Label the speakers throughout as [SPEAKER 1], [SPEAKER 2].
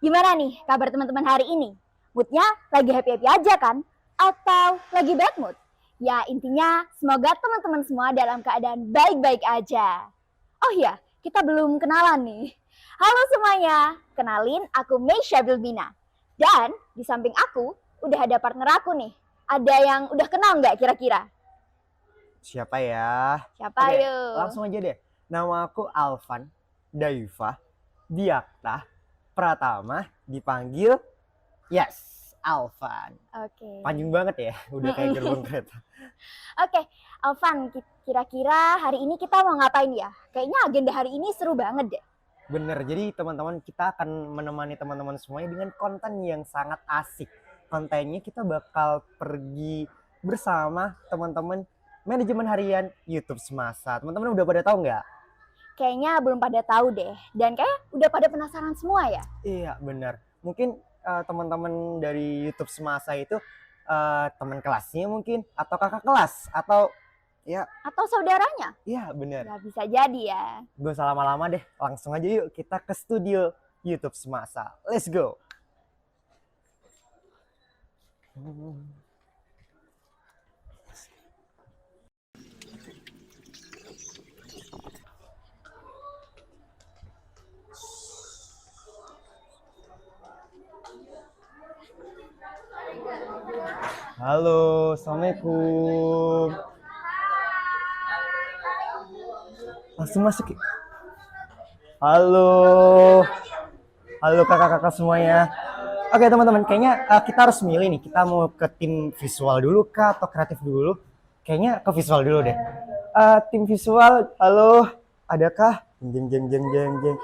[SPEAKER 1] Gimana nih kabar teman-teman hari ini? Moodnya lagi happy-happy aja kan? Atau lagi bad mood? Ya intinya semoga teman-teman semua dalam keadaan baik-baik aja. Oh iya, kita belum kenalan nih. Halo semuanya, kenalin aku Meisha Bilbina. Dan di samping aku udah ada partner aku nih. Ada yang udah kenal nggak kira-kira?
[SPEAKER 2] Siapa ya?
[SPEAKER 1] Siapa
[SPEAKER 2] Oke,
[SPEAKER 1] yuk?
[SPEAKER 2] langsung aja deh. Nama aku Alvan Daifa Diakta Pratama, dipanggil Alvan.
[SPEAKER 1] Oke.
[SPEAKER 2] Panjang banget ya, udah kayak gerbong kereta.
[SPEAKER 1] Oke, Alvan, kira-kira hari ini kita mau ngapain ya? Kayaknya agenda hari ini seru banget deh.
[SPEAKER 2] Bener, jadi teman-teman kita akan menemani teman-teman semuanya dengan konten yang sangat asik. Kontennya kita bakal pergi bersama teman-teman manajemen harian YouTube Semasa. Teman-teman udah pada tahu nggak?
[SPEAKER 1] Kayaknya belum pada tahu deh. Dan kayak udah pada penasaran semua ya?
[SPEAKER 2] Iya, benar. Mungkin teman-teman dari YouTube Semasa itu teman kelasnya mungkin, atau kakak kelas, atau ya,
[SPEAKER 1] Atau saudaranya?
[SPEAKER 2] iya benar.
[SPEAKER 1] Nggak bisa jadi ya.
[SPEAKER 2] Gak usah lama-lama deh, langsung aja yuk kita ke studio YouTube Semasa. Let's go. Halo, assalamualaikum. Langsung masuk. Halo, halo kakak-kakak semuanya. Oke teman-teman, kayaknya kita harus milih nih. Kita mau ke tim visual dulu kah atau kreatif dulu? Kayaknya ke visual dulu deh. Tim visual, halo, adakah? Jeng jeng jeng jeng jeng.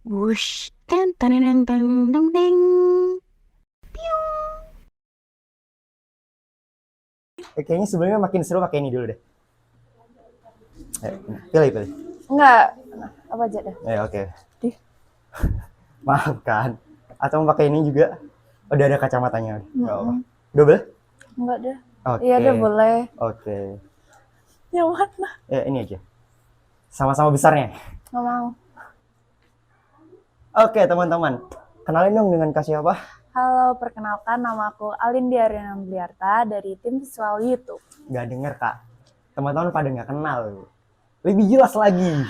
[SPEAKER 3] Wush, ten ten ten ten ten ten.
[SPEAKER 2] Kayaknya sebelumnya makin seru pakai ini dulu deh. Pilih.
[SPEAKER 1] Enggak, apa aja deh.
[SPEAKER 2] Oke. Maaf kan. Atau mau pakai ini juga? Udah ada kacamatanya. Enggak apa. Double?
[SPEAKER 1] Enggak deh.
[SPEAKER 2] Oke.
[SPEAKER 1] Iya deh boleh.
[SPEAKER 2] Oke.
[SPEAKER 1] Yang mana?
[SPEAKER 2] Ini aja. Sama-sama besarnya.
[SPEAKER 1] Nggak mau.
[SPEAKER 2] Oke teman-teman. Kenalin dong dengan Kak siapa?
[SPEAKER 1] Halo, perkenalkan nama aku Alindia Renambliarta dari tim visual YouTube.
[SPEAKER 2] Gak denger Kak. Teman-teman pada gak kenal. Lebih jelas lagi.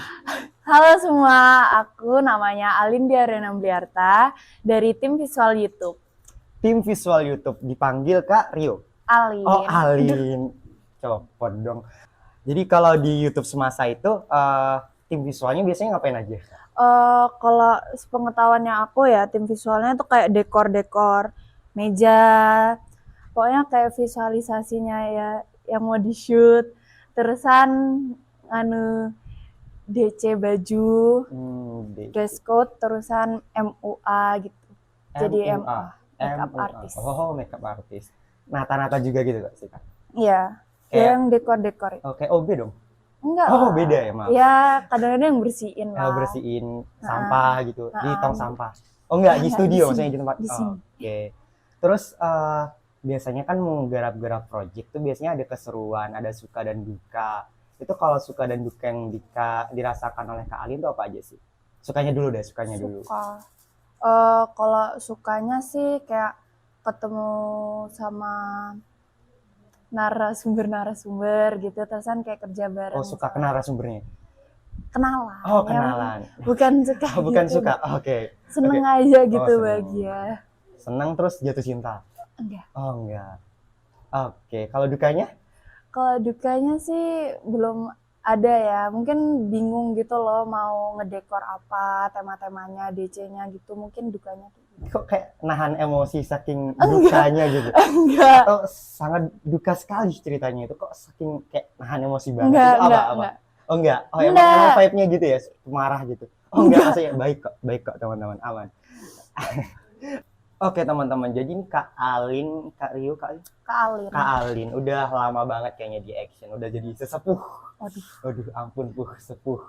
[SPEAKER 1] Halo semua, aku namanya Alindia Renambliarta dari tim visual YouTube.
[SPEAKER 2] Tim visual YouTube dipanggil Kak Rio.
[SPEAKER 1] Alin.
[SPEAKER 2] Oh Alin. Copot dong. Jadi kalau di YouTube Semasa itu tim visualnya biasanya ngapain aja?
[SPEAKER 1] Kalau sepengetahuannya aku ya, tim visualnya tuh kayak dekor-dekor meja. Pokoknya kayak visualisasinya ya yang mau di-shoot. Terusan DC baju, dress code, terusan MUA gitu. Jadi MUA, makeup artist.
[SPEAKER 2] Oh, makeup artist. Nata-nata juga gitu Kak sih Kak?
[SPEAKER 1] Iya, yang dekor-dekor.
[SPEAKER 2] Oke, OB dong?
[SPEAKER 1] Enggak
[SPEAKER 2] Oh,
[SPEAKER 1] lah.
[SPEAKER 2] beda ya, maaf.
[SPEAKER 1] Ya, kadang-kadang yang bersihin lah.
[SPEAKER 2] Bersihin sampah gitu, di tong
[SPEAKER 1] Nah,
[SPEAKER 2] sampah. Oh enggak, di
[SPEAKER 1] enggak,
[SPEAKER 2] studio
[SPEAKER 1] di sini,
[SPEAKER 2] maksudnya di tempat.
[SPEAKER 1] di sini.
[SPEAKER 2] Oke. Terus biasanya kan menggarap-garap project tuh biasanya ada keseruan, ada suka dan duka. Itu kalau suka dan duka yang dirasakan oleh Kak Alin tuh apa aja sih? Sukanya dulu deh, sukanya dulu.
[SPEAKER 1] Kalau sukanya sih kayak ketemu sama narasumber gitu, terusan kayak kerja bareng.
[SPEAKER 2] Oh, suka ke narasumbernya?
[SPEAKER 1] Kenalan.
[SPEAKER 2] Oh, kenalan.
[SPEAKER 1] Bukan suka.
[SPEAKER 2] Bukan
[SPEAKER 1] gitu.
[SPEAKER 2] suka. Oke.
[SPEAKER 1] Seneng aja gitu
[SPEAKER 2] seneng.
[SPEAKER 1] bahagia.
[SPEAKER 2] Seneng terus jatuh cinta?
[SPEAKER 1] Enggak.
[SPEAKER 2] Oh, enggak. Oke, kalau dukanya?
[SPEAKER 1] Kalau dukanya sih belum ada ya. Mungkin bingung gitu loh mau ngedekor apa, tema-temanya, DC-nya gitu. Mungkin dukanya gitu.
[SPEAKER 2] Kok kayak nahan emosi saking dukanya gitu?
[SPEAKER 1] Enggak.
[SPEAKER 2] Atau sangat duka sekali ceritanya itu, kok saking kayak nahan emosi banget?
[SPEAKER 1] Enggak,
[SPEAKER 2] itu apa?
[SPEAKER 1] enggak.
[SPEAKER 2] Oh enggak? Oh
[SPEAKER 1] Enggak.
[SPEAKER 2] emang vibe-nya gitu ya? Marah gitu? Oh enggak, maksudnya baik kok teman-teman, aman. Oke teman-teman, jadi ini Kak Alin, Kak Rio, Kak Alin udah lama banget kayaknya di action, udah jadi sesepuh. Waduh, ampun sepuh.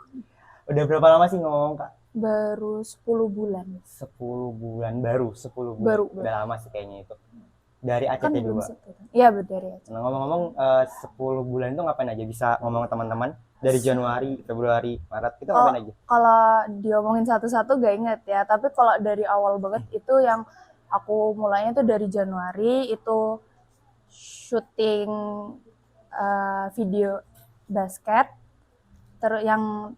[SPEAKER 2] Udah berapa lama sih ngomong Kak?
[SPEAKER 1] Baru 10 bulan.
[SPEAKER 2] 10 bulan, baru 10 bulan.
[SPEAKER 1] Baru.
[SPEAKER 2] Udah lama sih kayaknya itu. Dari ACT juga.
[SPEAKER 1] Iya, dari ACT.
[SPEAKER 2] Nah, ngomong-ngomong 10 bulan itu ngapain aja? Bisa ngomong ke teman-teman? Dari Januari, Februari, Maret itu ngapain aja?
[SPEAKER 4] Kalau diomongin satu-satu gak inget ya, tapi kalau dari awal banget itu yang aku mulainya tuh dari Januari itu syuting video basket, terus yang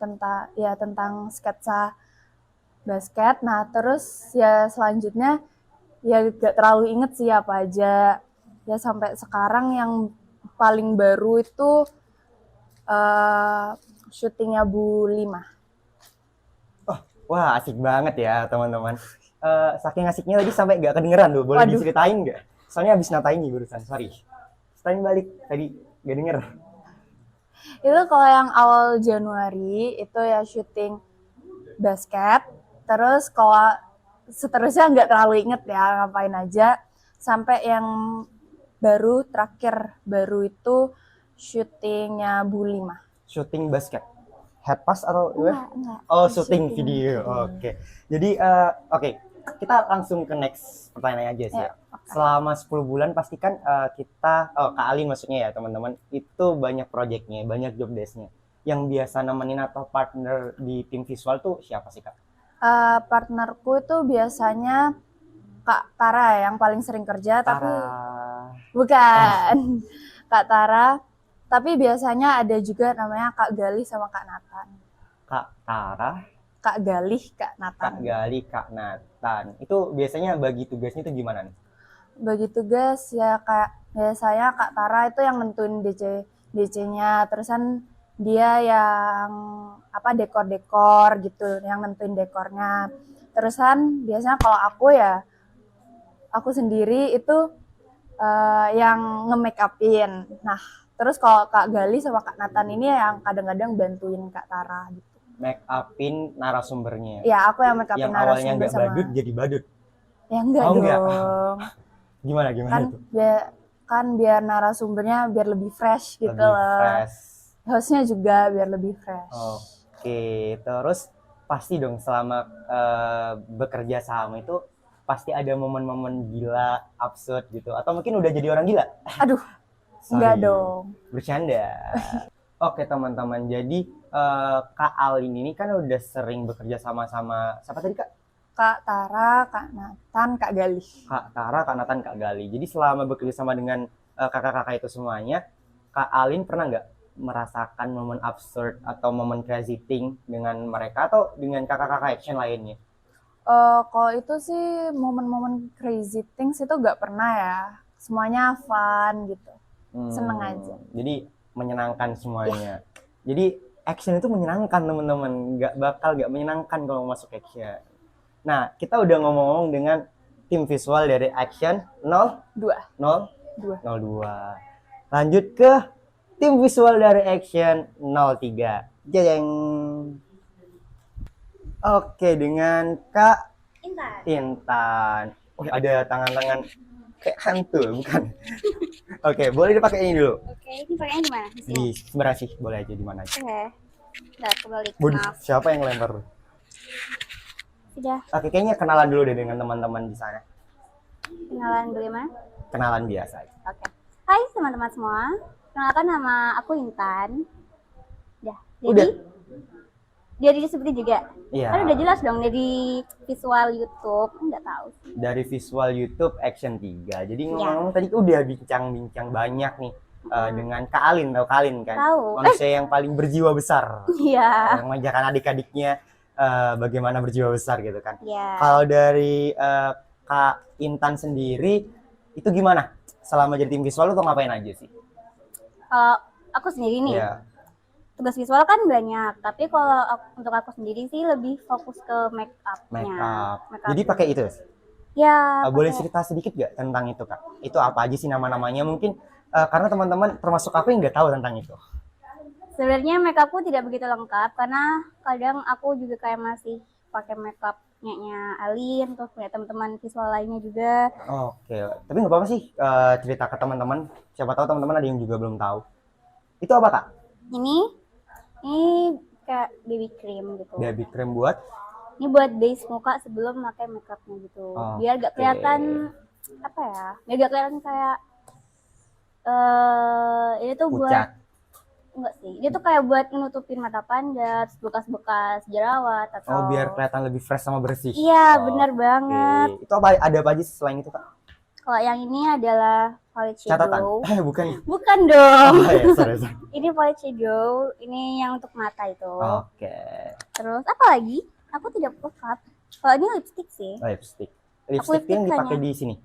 [SPEAKER 4] tentang sketsa basket. Nah terus ya selanjutnya ya gak terlalu inget sih apa aja ya, sampai sekarang yang paling baru itu syutingnya Bu Lima.
[SPEAKER 2] Wah, asik banget ya teman-teman. Saking asiknya tadi sampai gak kedengeran tuh. Boleh
[SPEAKER 4] Waduh.
[SPEAKER 2] diceritain nggak? Soalnya habis natain nih barusan. Sorry. Ceritain balik. Tadi gak denger.
[SPEAKER 4] Itu kalau yang awal Januari itu ya syuting basket. Terus kalau seterusnya nggak terlalu inget ya ngapain aja. Sampai yang terakhir baru itu syutingnya Bu Lima.
[SPEAKER 2] Syuting basket. Head pass atau gimana?
[SPEAKER 4] Enggak.
[SPEAKER 2] Oh, syuting video. Oke. Jadi oke. Kita langsung ke next pertanyaan aja sih ya. Selama 10 bulan pastikan kita, Kak Alin maksudnya ya teman-teman, itu banyak projectnya, banyak job desk-nya. Yang biasa nemenin atau partner di tim visual tuh siapa sih Kak?
[SPEAKER 4] Partnerku itu biasanya Kak Tara yang paling sering kerja, tapi bukan Kak Tara, tapi biasanya ada juga namanya Kak Galih sama Kak Nathan.
[SPEAKER 2] Kak Tara,
[SPEAKER 4] Kak Galih, Kak Nathan.
[SPEAKER 2] Kak Gali, Kak Nathan. Itu biasanya bagi tugasnya itu gimana nih?
[SPEAKER 4] Bagi tugas ya kayak biasanya Kak Tara itu yang nentuin DC-nya, terusan dia yang dekor-dekor gitu, yang nentuin dekornya. Terusan biasanya kalau aku sendiri itu yang nge-make upin. Nah, terus kalau Kak Gali sama Kak Nathan ini yang kadang-kadang bantuin Kak Tara gitu.
[SPEAKER 2] Make upin narasumbernya.
[SPEAKER 4] Ya, aku yang make upin
[SPEAKER 2] Yang awalnya
[SPEAKER 4] narasumber
[SPEAKER 2] nggak badut jadi badut.
[SPEAKER 4] Ya enggak
[SPEAKER 2] Oh,
[SPEAKER 4] dong.
[SPEAKER 2] enggak. Gimana
[SPEAKER 4] Kan
[SPEAKER 2] tuh?
[SPEAKER 4] biar narasumbernya biar lebih fresh gitu
[SPEAKER 2] Lebih
[SPEAKER 4] loh.
[SPEAKER 2] fresh.
[SPEAKER 4] Hostnya juga biar lebih fresh.
[SPEAKER 2] Oke, terus pasti dong selama bekerja sama itu pasti ada momen-momen gila, absurd gitu. Atau mungkin udah jadi orang gila?
[SPEAKER 4] Aduh, enggak dong.
[SPEAKER 2] Bercanda. Oke teman-teman, jadi Kak Alin ini kan udah sering bekerja sama-sama, siapa tadi Kak?
[SPEAKER 4] Kak Tara, Kak Nathan, Kak Galih.
[SPEAKER 2] Kak Tara, Kak Nathan, Kak Gali. Jadi selama bekerja sama dengan kakak-kakak itu semuanya, Kak Alin pernah nggak merasakan momen absurd atau momen crazy thing dengan mereka atau dengan kakak-kakak action lainnya?
[SPEAKER 4] Kalau itu sih momen-momen crazy things itu nggak pernah ya. Semuanya fun gitu. Seneng aja.
[SPEAKER 2] Jadi menyenangkan semuanya. Jadi action itu menyenangkan teman-teman. Nggak menyenangkan kalau masuk action. Nah, kita udah ngomong-ngomong dengan tim visual dari Action 02. Lanjut ke tim visual dari Action 03. Jeng. Oke, dengan Kak Intan. Oh, ada tangan-tangan kayak hantu, bukan? Oke, boleh dipakai ini dulu.
[SPEAKER 1] Oke, ini pakainya di mana?
[SPEAKER 2] Di sebenarnya sih, boleh aja di mana aja.
[SPEAKER 1] Oke. Udah kebalik.
[SPEAKER 2] Waduh,
[SPEAKER 1] Maaf.
[SPEAKER 2] siapa yang lempar?
[SPEAKER 1] Sudah
[SPEAKER 2] Oke, kayaknya kenalan dulu deh dengan teman-teman di sana.
[SPEAKER 1] kenalan bagaimana?
[SPEAKER 2] Kenalan biasa aja.
[SPEAKER 1] Oke. Hai teman-teman semua. Kenalkan nama aku Intan.
[SPEAKER 2] Udah.
[SPEAKER 1] Jadi seperti juga.
[SPEAKER 2] Iya.
[SPEAKER 1] Kan udah jelas dong dari visual YouTube. Enggak tahu sih.
[SPEAKER 2] Dari visual YouTube Action 3. Jadi ngomong tadi udah bincang-bincang banyak nih dengan Kak Alin, tahu Kak Alin kan?
[SPEAKER 1] Tahu.
[SPEAKER 2] Manusia yang paling berjiwa besar.
[SPEAKER 1] Iya.
[SPEAKER 2] Yang mengajarkan adik-adiknya bagaimana berjiwa besar gitu kan.
[SPEAKER 1] Iya.
[SPEAKER 2] Kalau dari Kak Intan sendiri itu gimana? Selama jadi tim visual lu tuh ngapain aja sih?
[SPEAKER 1] Kalau aku sendiri nih,
[SPEAKER 2] Iya.
[SPEAKER 1] tugas visual kan banyak. Tapi kalau untuk aku sendiri sih lebih fokus ke make
[SPEAKER 2] Make
[SPEAKER 1] up-nya.
[SPEAKER 2] up. Jadi pakai itu?
[SPEAKER 1] Ya.
[SPEAKER 2] Boleh
[SPEAKER 1] pakai-
[SPEAKER 2] cerita sedikit gak tentang itu Kak? Itu apa aja sih nama-namanya? Mungkin karena teman-teman termasuk aku yang nggak tahu tentang itu.
[SPEAKER 1] Sebenarnya make upku tidak begitu lengkap karena kadang aku juga kayak masih pakai make up-nya Alin, terus punya teman-teman visual lainnya juga.
[SPEAKER 2] Oke, tapi nggak apa-apa sih cerita ke teman-teman. Siapa tahu teman-teman ada yang juga belum tahu. Itu apa Kak?
[SPEAKER 1] Ini kayak baby cream gitu.
[SPEAKER 2] Baby cream buat?
[SPEAKER 1] Ini buat base muka sebelum pakai make upnya gitu. Biar gak kelihatan apa ya? Biar gak kelihatan kayak ini tuh
[SPEAKER 2] Pucat.
[SPEAKER 1] Enggak sih, dia tuh kayak buat nutupin mata panjat, bekas-bekas jerawat atau
[SPEAKER 2] Oh, biar kelihatan lebih fresh sama bersih.
[SPEAKER 1] Iya,
[SPEAKER 2] Oh,
[SPEAKER 1] benar banget.
[SPEAKER 2] Itu apa, ada apa aja selain itu, Kak?
[SPEAKER 1] Kalau yang ini adalah Polish
[SPEAKER 2] Catatan.
[SPEAKER 1] Shadow.
[SPEAKER 2] Bukan.
[SPEAKER 1] Bukan dong.
[SPEAKER 2] Oh, ya, sorry.
[SPEAKER 1] Ini Polish Shadow, ini yang untuk mata itu.
[SPEAKER 2] Oke.
[SPEAKER 1] Terus apa lagi? Aku tidak pekat. Kalau ini lipstick sih.
[SPEAKER 2] Lipstick. Lipstick yang dipakai di sini.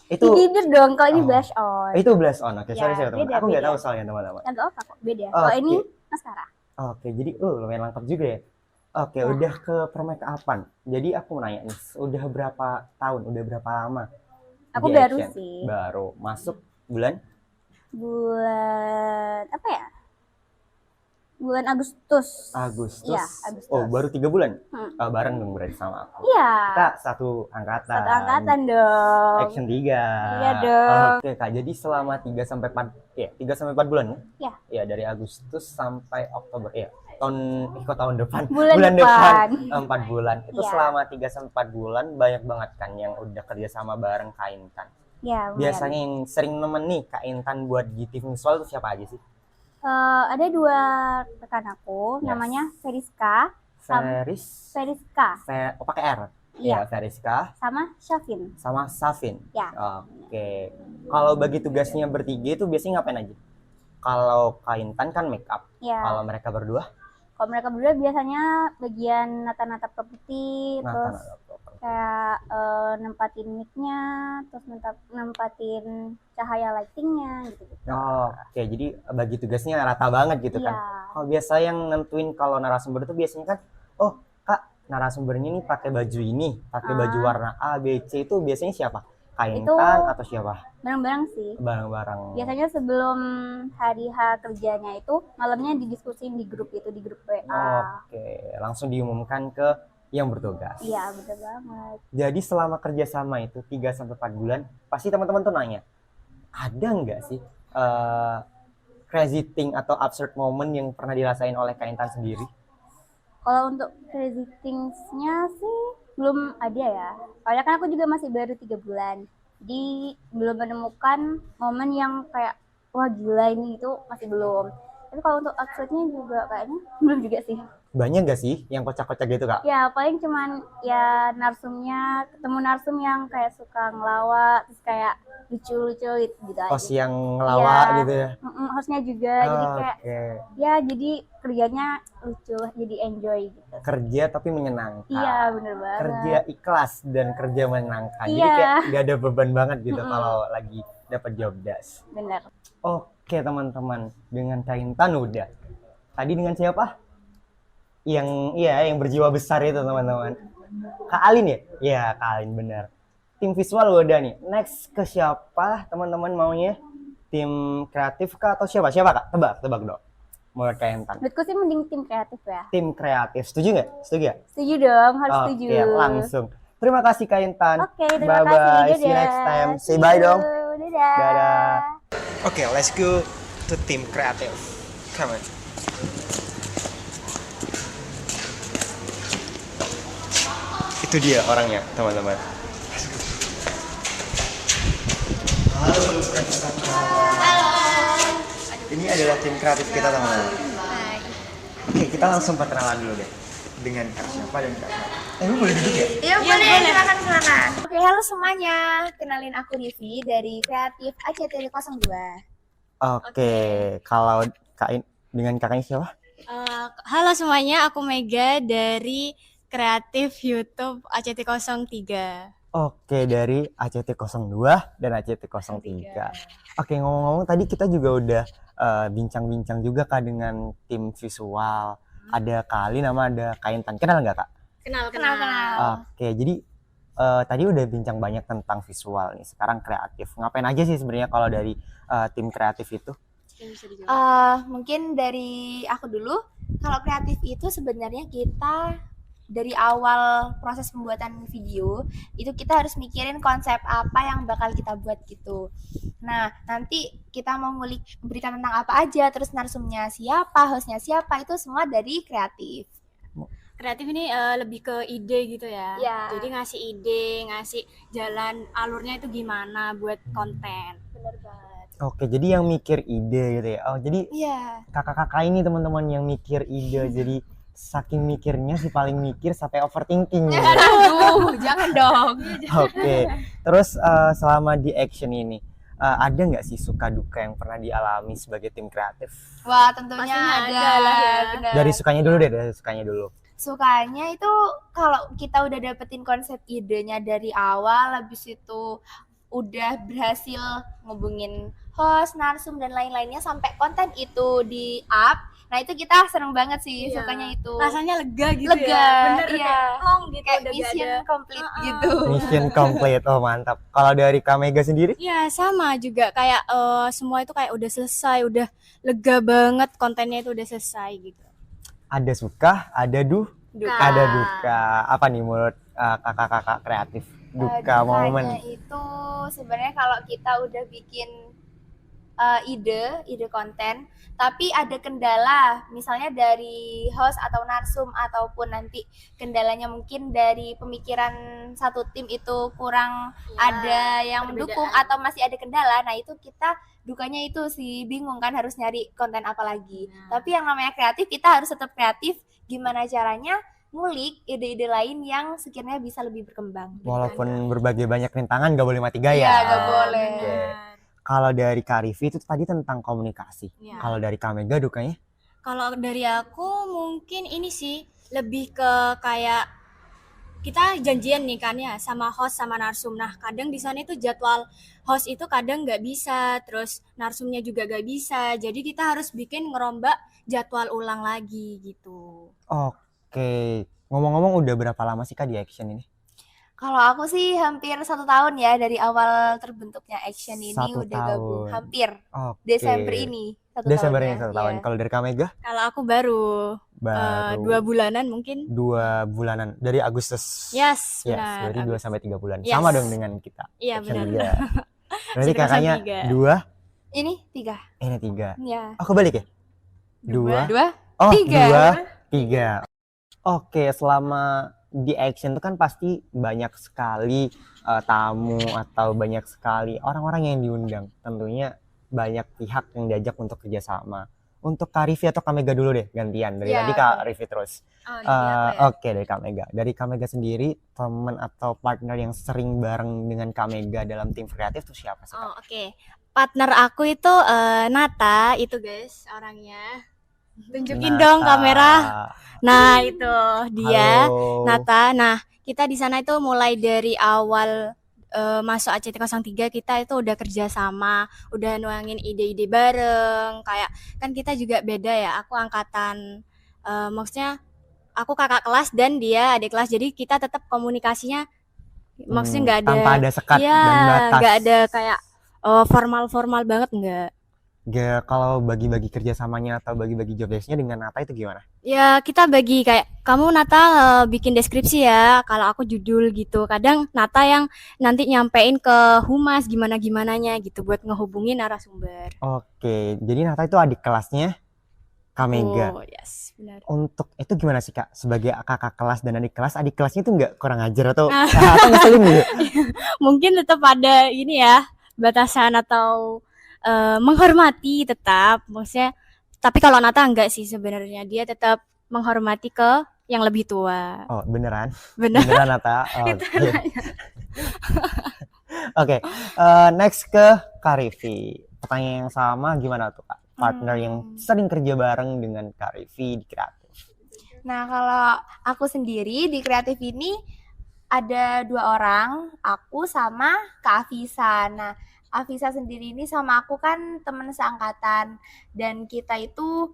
[SPEAKER 1] Di
[SPEAKER 2] Itu
[SPEAKER 1] bibir dong, kalau ini
[SPEAKER 2] Oh.
[SPEAKER 1] blush on.
[SPEAKER 2] itu blush on. Oke, sorry
[SPEAKER 1] Ya,
[SPEAKER 2] teman.
[SPEAKER 1] beda,
[SPEAKER 2] Aku nggak
[SPEAKER 1] beda.
[SPEAKER 2] tahu soalnya teman-teman.
[SPEAKER 1] Agak apa kok, beda. Kalau ini maskara.
[SPEAKER 2] Oke, jadi lumayan lengkap juga ya. Oke,
[SPEAKER 1] Ya.
[SPEAKER 2] udah ke permake upan. Jadi aku mau nanya nih, udah berapa tahun, udah berapa lama?
[SPEAKER 1] Aku
[SPEAKER 2] di
[SPEAKER 1] baru
[SPEAKER 2] Action?
[SPEAKER 1] sih.
[SPEAKER 2] Baru masuk bulan
[SPEAKER 1] Bulan apa ya? Bulan Agustus.
[SPEAKER 2] Agustus.
[SPEAKER 1] Iya, Agustus.
[SPEAKER 2] Oh, baru 3 bulan.
[SPEAKER 1] Hmm.
[SPEAKER 2] Bareng dong berarti sama aku.
[SPEAKER 1] Iya.
[SPEAKER 2] Kita satu angkatan.
[SPEAKER 1] Satu angkatan dong.
[SPEAKER 2] Action 3.
[SPEAKER 1] Iya dong.
[SPEAKER 2] Oke, Kak. Jadi selama 3 sampai 4 bulan ya?
[SPEAKER 1] Iya.
[SPEAKER 2] Ya, dari Agustus sampai Oktober ya. Tahun depan.
[SPEAKER 1] Bulan depan.
[SPEAKER 2] 4 bulan. Itu
[SPEAKER 1] Iya.
[SPEAKER 2] selama 3 sampai 4 bulan banyak banget kan yang udah kerja sama bareng Kak Intan.
[SPEAKER 1] Ya,
[SPEAKER 2] Biasanya yang sering nemen nih Kak Intan buat GT visual itu siapa aja sih?
[SPEAKER 1] ada 2 rekan aku,
[SPEAKER 2] Yes.
[SPEAKER 1] namanya Feriska, Feriska,
[SPEAKER 2] pakai R.
[SPEAKER 1] Iya.
[SPEAKER 2] Ya, Feriska
[SPEAKER 1] sama Syafin.
[SPEAKER 2] sama Safin.
[SPEAKER 1] Ya.
[SPEAKER 2] Oke. Kalau bagi tugasnya bertiga itu biasanya ngapain aja? Kalau Kak Intan kan make up.
[SPEAKER 1] Ya.
[SPEAKER 2] Kalau mereka berdua?
[SPEAKER 1] Kalau mereka berdua biasanya bagian nata-nata properti, terus kayak nempatin mic-nya, terus nempatin cahaya lighting-nya gitu-gitu.
[SPEAKER 2] Oke, jadi bagi tugasnya rata banget gitu
[SPEAKER 1] Iya.
[SPEAKER 2] kan. Kalau biasa yang nentuin kalau narasumber itu biasanya kan, oh Kak, narasumbernya nih pakai baju ini, pakai baju warna A, B, C, itu biasanya siapa? Kak Intan atau siapa?
[SPEAKER 1] Bareng-bareng sih.
[SPEAKER 2] Bareng-bareng.
[SPEAKER 1] Biasanya sebelum hari H kerjanya itu malamnya didiskusin di grup itu, di grup WA.
[SPEAKER 2] Oke, langsung diumumkan ke yang bertugas.
[SPEAKER 1] Iya, betul banget.
[SPEAKER 2] Jadi selama kerjasama itu 3 sampai 4 bulan, pasti teman-teman tuh nanya, ada nggak sih crazy thing atau absurd moment yang pernah dirasain oleh Kak Intan sendiri?
[SPEAKER 1] Kalau untuk crazy things-nya sih belum ada ya. Soalnya kan aku juga masih baru 3 bulan. Jadi belum menemukan momen yang kayak wah gila ini, itu masih belum. Tapi kalau untuk absurdnya juga kayaknya belum juga sih.
[SPEAKER 2] Banyak nggak sih yang kocak-kocak gitu Kak?
[SPEAKER 1] Ya paling cuman ya narsumnya, ketemu narsum yang kayak suka ngelawak, terus kayak lucu-lucu gitu aja.
[SPEAKER 2] Host yang ngelawak
[SPEAKER 1] Iya.
[SPEAKER 2] gitu ya?
[SPEAKER 1] Hostnya juga, jadi kayak
[SPEAKER 2] Oke.
[SPEAKER 1] ya jadi kerjanya lucu, jadi enjoy gitu.
[SPEAKER 2] Kerja tapi menyenangkan.
[SPEAKER 1] Iya bener banget.
[SPEAKER 2] Kerja ikhlas dan kerja menyenangkan. Jadi
[SPEAKER 1] Iya.
[SPEAKER 2] kayak nggak ada beban banget gitu kalau lagi dapat job desk.
[SPEAKER 1] Bener.
[SPEAKER 2] Oke teman-teman, dengan Kak Intan udah. Tadi dengan siapa? Yang berjiwa besar itu teman-teman. Kak Alin ya? Iya, Kak Alin benar. Tim visual udah nih. Next ke siapa teman-teman maunya? Tim kreatif kah atau siapa? Siapa Kak? Tebak dong. Menurut Kak Intan.
[SPEAKER 1] Menurutku sih mending tim kreatif ya.
[SPEAKER 2] Tim kreatif. Setuju nggak? Setuju ya?
[SPEAKER 1] Setuju dong, harus setuju.
[SPEAKER 2] Oke, langsung. Terima kasih Kak Intan.
[SPEAKER 1] Oke, terima kasih.
[SPEAKER 2] Bye-bye. See you
[SPEAKER 1] Dadah.
[SPEAKER 2] next time. Say
[SPEAKER 1] See
[SPEAKER 2] bye
[SPEAKER 1] you.
[SPEAKER 2] dong.
[SPEAKER 1] Dadah.
[SPEAKER 2] Dadah. Oke, let's go to tim kreatif. Come on. Itu dia orangnya, teman-teman. Ini adalah tim kreatif kita, teman-teman. Oke, kita langsung perkenalan dulu deh. Dengan Kak siapa dan Kak siapa. Lu boleh duduk ya?
[SPEAKER 5] Iya boleh, silakan. Oke, halo semuanya. Kenalin aku Rivi dari Kreatif ACT02.
[SPEAKER 2] Oke, kalau dengan kakaknya siapa?
[SPEAKER 6] Halo semuanya, aku Mega dari Kreatif YouTube ACT03.
[SPEAKER 2] Oke, dari ACT02 dan ACT03. Oke, ngomong-ngomong tadi kita juga udah bincang-bincang juga Kak dengan tim visual. Ada Kak Ali, nama ada Kak Intan. Kenal nggak Kak?
[SPEAKER 6] Kenal.
[SPEAKER 2] Oke, jadi tadi udah bincang banyak tentang visual nih. Sekarang kreatif. Ngapain aja sih sebenarnya kalau dari tim kreatif itu?
[SPEAKER 5] Mungkin dari aku dulu. Kalau kreatif itu sebenarnya kita dari awal proses pembuatan video itu kita harus mikirin konsep apa yang bakal kita buat gitu. Nah, nanti kita mau ngulik berita tentang apa aja, terus narsumnya siapa, hostnya siapa, itu semua dari kreatif.
[SPEAKER 6] Kreatif ini lebih ke ide gitu ya.
[SPEAKER 5] Iya.
[SPEAKER 6] Jadi ngasih ide, ngasih jalan alurnya itu gimana buat konten.
[SPEAKER 5] Bener banget.
[SPEAKER 2] Oke, jadi yang mikir ide gitu ya. Oh, jadi
[SPEAKER 5] Iya.
[SPEAKER 2] kakak-kakak ini teman-teman yang mikir ide. Jadi saking mikirnya si paling mikir sampai overthinking gitu.
[SPEAKER 5] Aduh, jangan dong.
[SPEAKER 2] Oke, terus selama di action ini ada nggak sih suka duka yang pernah dialami sebagai tim kreatif?
[SPEAKER 5] Wah, tentunya
[SPEAKER 6] Pastinya
[SPEAKER 5] ada
[SPEAKER 6] ada lah ya.
[SPEAKER 5] bener.
[SPEAKER 2] Dari sukanya dulu deh, dari sukanya dulu.
[SPEAKER 5] Sukanya itu kalau kita udah dapetin konsep idenya dari awal, habis itu udah berhasil ngubungin host, narsum dan lain-lainnya sampai konten itu di up. Nah, itu kita seneng banget sih
[SPEAKER 6] Iya.
[SPEAKER 5] sukanya itu.
[SPEAKER 6] Rasanya lega gitu
[SPEAKER 5] Lega,
[SPEAKER 6] ya. Bener
[SPEAKER 5] iya.
[SPEAKER 6] kayak plong gitu
[SPEAKER 5] Kayak
[SPEAKER 6] udah gak
[SPEAKER 5] mission
[SPEAKER 6] ada.
[SPEAKER 5] complete
[SPEAKER 6] Heeh.
[SPEAKER 5] gitu.
[SPEAKER 2] Mission complete, oh mantap. Kalau dari Kamega sendiri?
[SPEAKER 6] Iya sama juga kayak semua itu kayak udah selesai, udah lega banget kontennya itu udah selesai gitu.
[SPEAKER 2] Ada suka, ada
[SPEAKER 6] Duka.
[SPEAKER 2] ada duka. Apa nih menurut kakak-kakak kreatif? Duka
[SPEAKER 5] Dukanya
[SPEAKER 2] momen.
[SPEAKER 5] itu sebenarnya kalau kita udah bikin ide konten, tapi ada kendala, misalnya dari host atau narsum ataupun nanti kendalanya mungkin dari pemikiran satu tim itu kurang ada yang mendukung atau masih ada kendala. Nah, itu kita dukanya itu sih bingung kan harus nyari konten apa lagi. Tapi yang namanya kreatif kita harus tetap kreatif. Gimana caranya ngulik ide-ide lain yang sekiranya bisa lebih berkembang.
[SPEAKER 2] Walaupun berbagai banyak rintangan gak boleh mati gaya.
[SPEAKER 5] Iya, gak boleh.
[SPEAKER 2] Oke. Kalau dari Kak Rivi itu tadi tentang komunikasi.
[SPEAKER 6] Iya.
[SPEAKER 2] Kalau dari Kamega dukanya?
[SPEAKER 6] Kalau dari aku mungkin ini sih lebih ke kayak kita janjian nih kan ya sama host sama narsum. Nah kadang di sana itu jadwal host itu kadang nggak bisa, terus narsumnya juga nggak bisa. Jadi kita harus bikin ngerombak jadwal ulang lagi gitu.
[SPEAKER 2] Oke. Ngomong-ngomong udah berapa lama sih Kak di action ini?
[SPEAKER 5] Kalau aku sih hampir 1 tahun ya dari awal terbentuknya Action ini
[SPEAKER 2] 1
[SPEAKER 5] udah gabung
[SPEAKER 2] tahun.
[SPEAKER 5] hampir
[SPEAKER 2] Oke.
[SPEAKER 5] Desember ini 1
[SPEAKER 2] Desembernya
[SPEAKER 5] tahunnya.
[SPEAKER 2] 1 tahun.
[SPEAKER 5] Iya.
[SPEAKER 2] Kalau dari Kamega?
[SPEAKER 6] Kalau aku baru
[SPEAKER 2] Baru
[SPEAKER 6] 2 bulanan mungkin.
[SPEAKER 2] 2 bulanan. Dari Agustus.
[SPEAKER 6] Yes,
[SPEAKER 2] Yes,
[SPEAKER 6] benar.
[SPEAKER 2] berarti 2 sampai 3 bulan.
[SPEAKER 6] Yes.
[SPEAKER 2] Sama dong dengan kita.
[SPEAKER 6] Iya
[SPEAKER 2] Action
[SPEAKER 6] benar.
[SPEAKER 2] juga. Berarti
[SPEAKER 6] Sekitar
[SPEAKER 2] kakaknya
[SPEAKER 6] 3.
[SPEAKER 2] 2,
[SPEAKER 5] Ini 3.
[SPEAKER 2] ini 3.
[SPEAKER 5] Ya.
[SPEAKER 2] Aku balik ya? 2.
[SPEAKER 5] 2.
[SPEAKER 2] Oh,
[SPEAKER 5] 3.
[SPEAKER 2] 2, 3. Oke, selama di action itu kan pasti banyak sekali tamu atau banyak sekali orang-orang yang diundang. Tentunya banyak pihak yang diajak untuk kerjasama. Untuk Kak Rivi atau Kamega dulu deh, gantian. Dari
[SPEAKER 5] Ya.
[SPEAKER 2] tadi Kak Rivi terus.
[SPEAKER 6] Oh, jadi apa ya?
[SPEAKER 2] Oke, dari Kamega. Dari Kamega sendiri, teman atau partner yang sering bareng dengan Kamega dalam tim kreatif tuh siapa sih?
[SPEAKER 6] Oh,
[SPEAKER 2] Kak?
[SPEAKER 6] oke. Partner aku itu Nata, itu guys orangnya. Tunjukin
[SPEAKER 2] Nata.
[SPEAKER 6] dong kamera. Nah, itu dia.
[SPEAKER 2] Halo.
[SPEAKER 6] Nata. Nah, kita di sana itu mulai dari awal masuk ACT03 kita itu udah kerja sama, udah nuangin ide-ide bareng. Kayak kan kita juga beda ya. Aku angkatan maksudnya aku kakak kelas dan dia adik kelas. Jadi kita tetap komunikasinya maksudnya nggak ada
[SPEAKER 2] Tanpa ada sekat
[SPEAKER 6] iya,
[SPEAKER 2] dan batas.
[SPEAKER 6] nggak ada kayak formal-formal banget nggak.
[SPEAKER 2] Ya, kalau bagi-bagi kerjasamanya atau bagi-bagi job desk-nya dengan Nata itu gimana?
[SPEAKER 6] Ya kita bagi kayak kamu Nata bikin deskripsi ya, kalau aku judul gitu. Kadang Nata yang nanti nyampein ke humas gimana-gimananya gitu buat ngehubungin narasumber.
[SPEAKER 2] Oke, jadi Nata itu adik kelasnya Kamega.
[SPEAKER 6] Oh yes, benar.
[SPEAKER 2] Untuk itu gimana sih Kak? Sebagai kakak kelas dan adik kelasnya itu nggak kurang ajar atau atau ngeselin gitu?
[SPEAKER 6] Mungkin tetap ada ini ya batasan atau menghormati tetap, maksudnya. Tapi kalau Nata enggak sih sebenarnya, dia tetap menghormati ke yang lebih tua.
[SPEAKER 2] Oh, beneran?
[SPEAKER 6] Benar.
[SPEAKER 2] Beneran Nata? Oke. Oke, next ke Kak Rivi. Pertanyaan yang sama gimana tuh Kak? Partner yang sering kerja bareng dengan Kak Rivi di kreatif.
[SPEAKER 5] Nah, kalau aku sendiri di kreatif ini ada 2 orang, aku sama Kak Afisa. Nah, Afisa sendiri ini sama aku kan teman seangkatan dan kita itu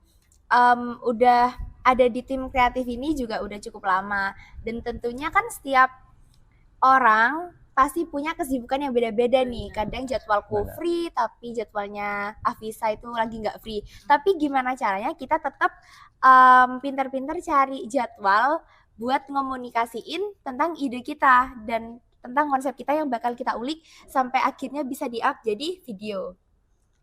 [SPEAKER 5] udah ada di tim kreatif ini juga udah cukup lama dan tentunya kan setiap orang pasti punya kesibukan yang beda-beda nih. Kadang jadwalku
[SPEAKER 2] Benar.
[SPEAKER 5] free tapi jadwalnya Afisa itu lagi nggak free. Tapi gimana caranya kita tetap pintar-pintar cari jadwal buat ngomunikasiin tentang ide kita dan tentang konsep kita yang bakal kita ulik sampai akhirnya bisa di-up jadi video.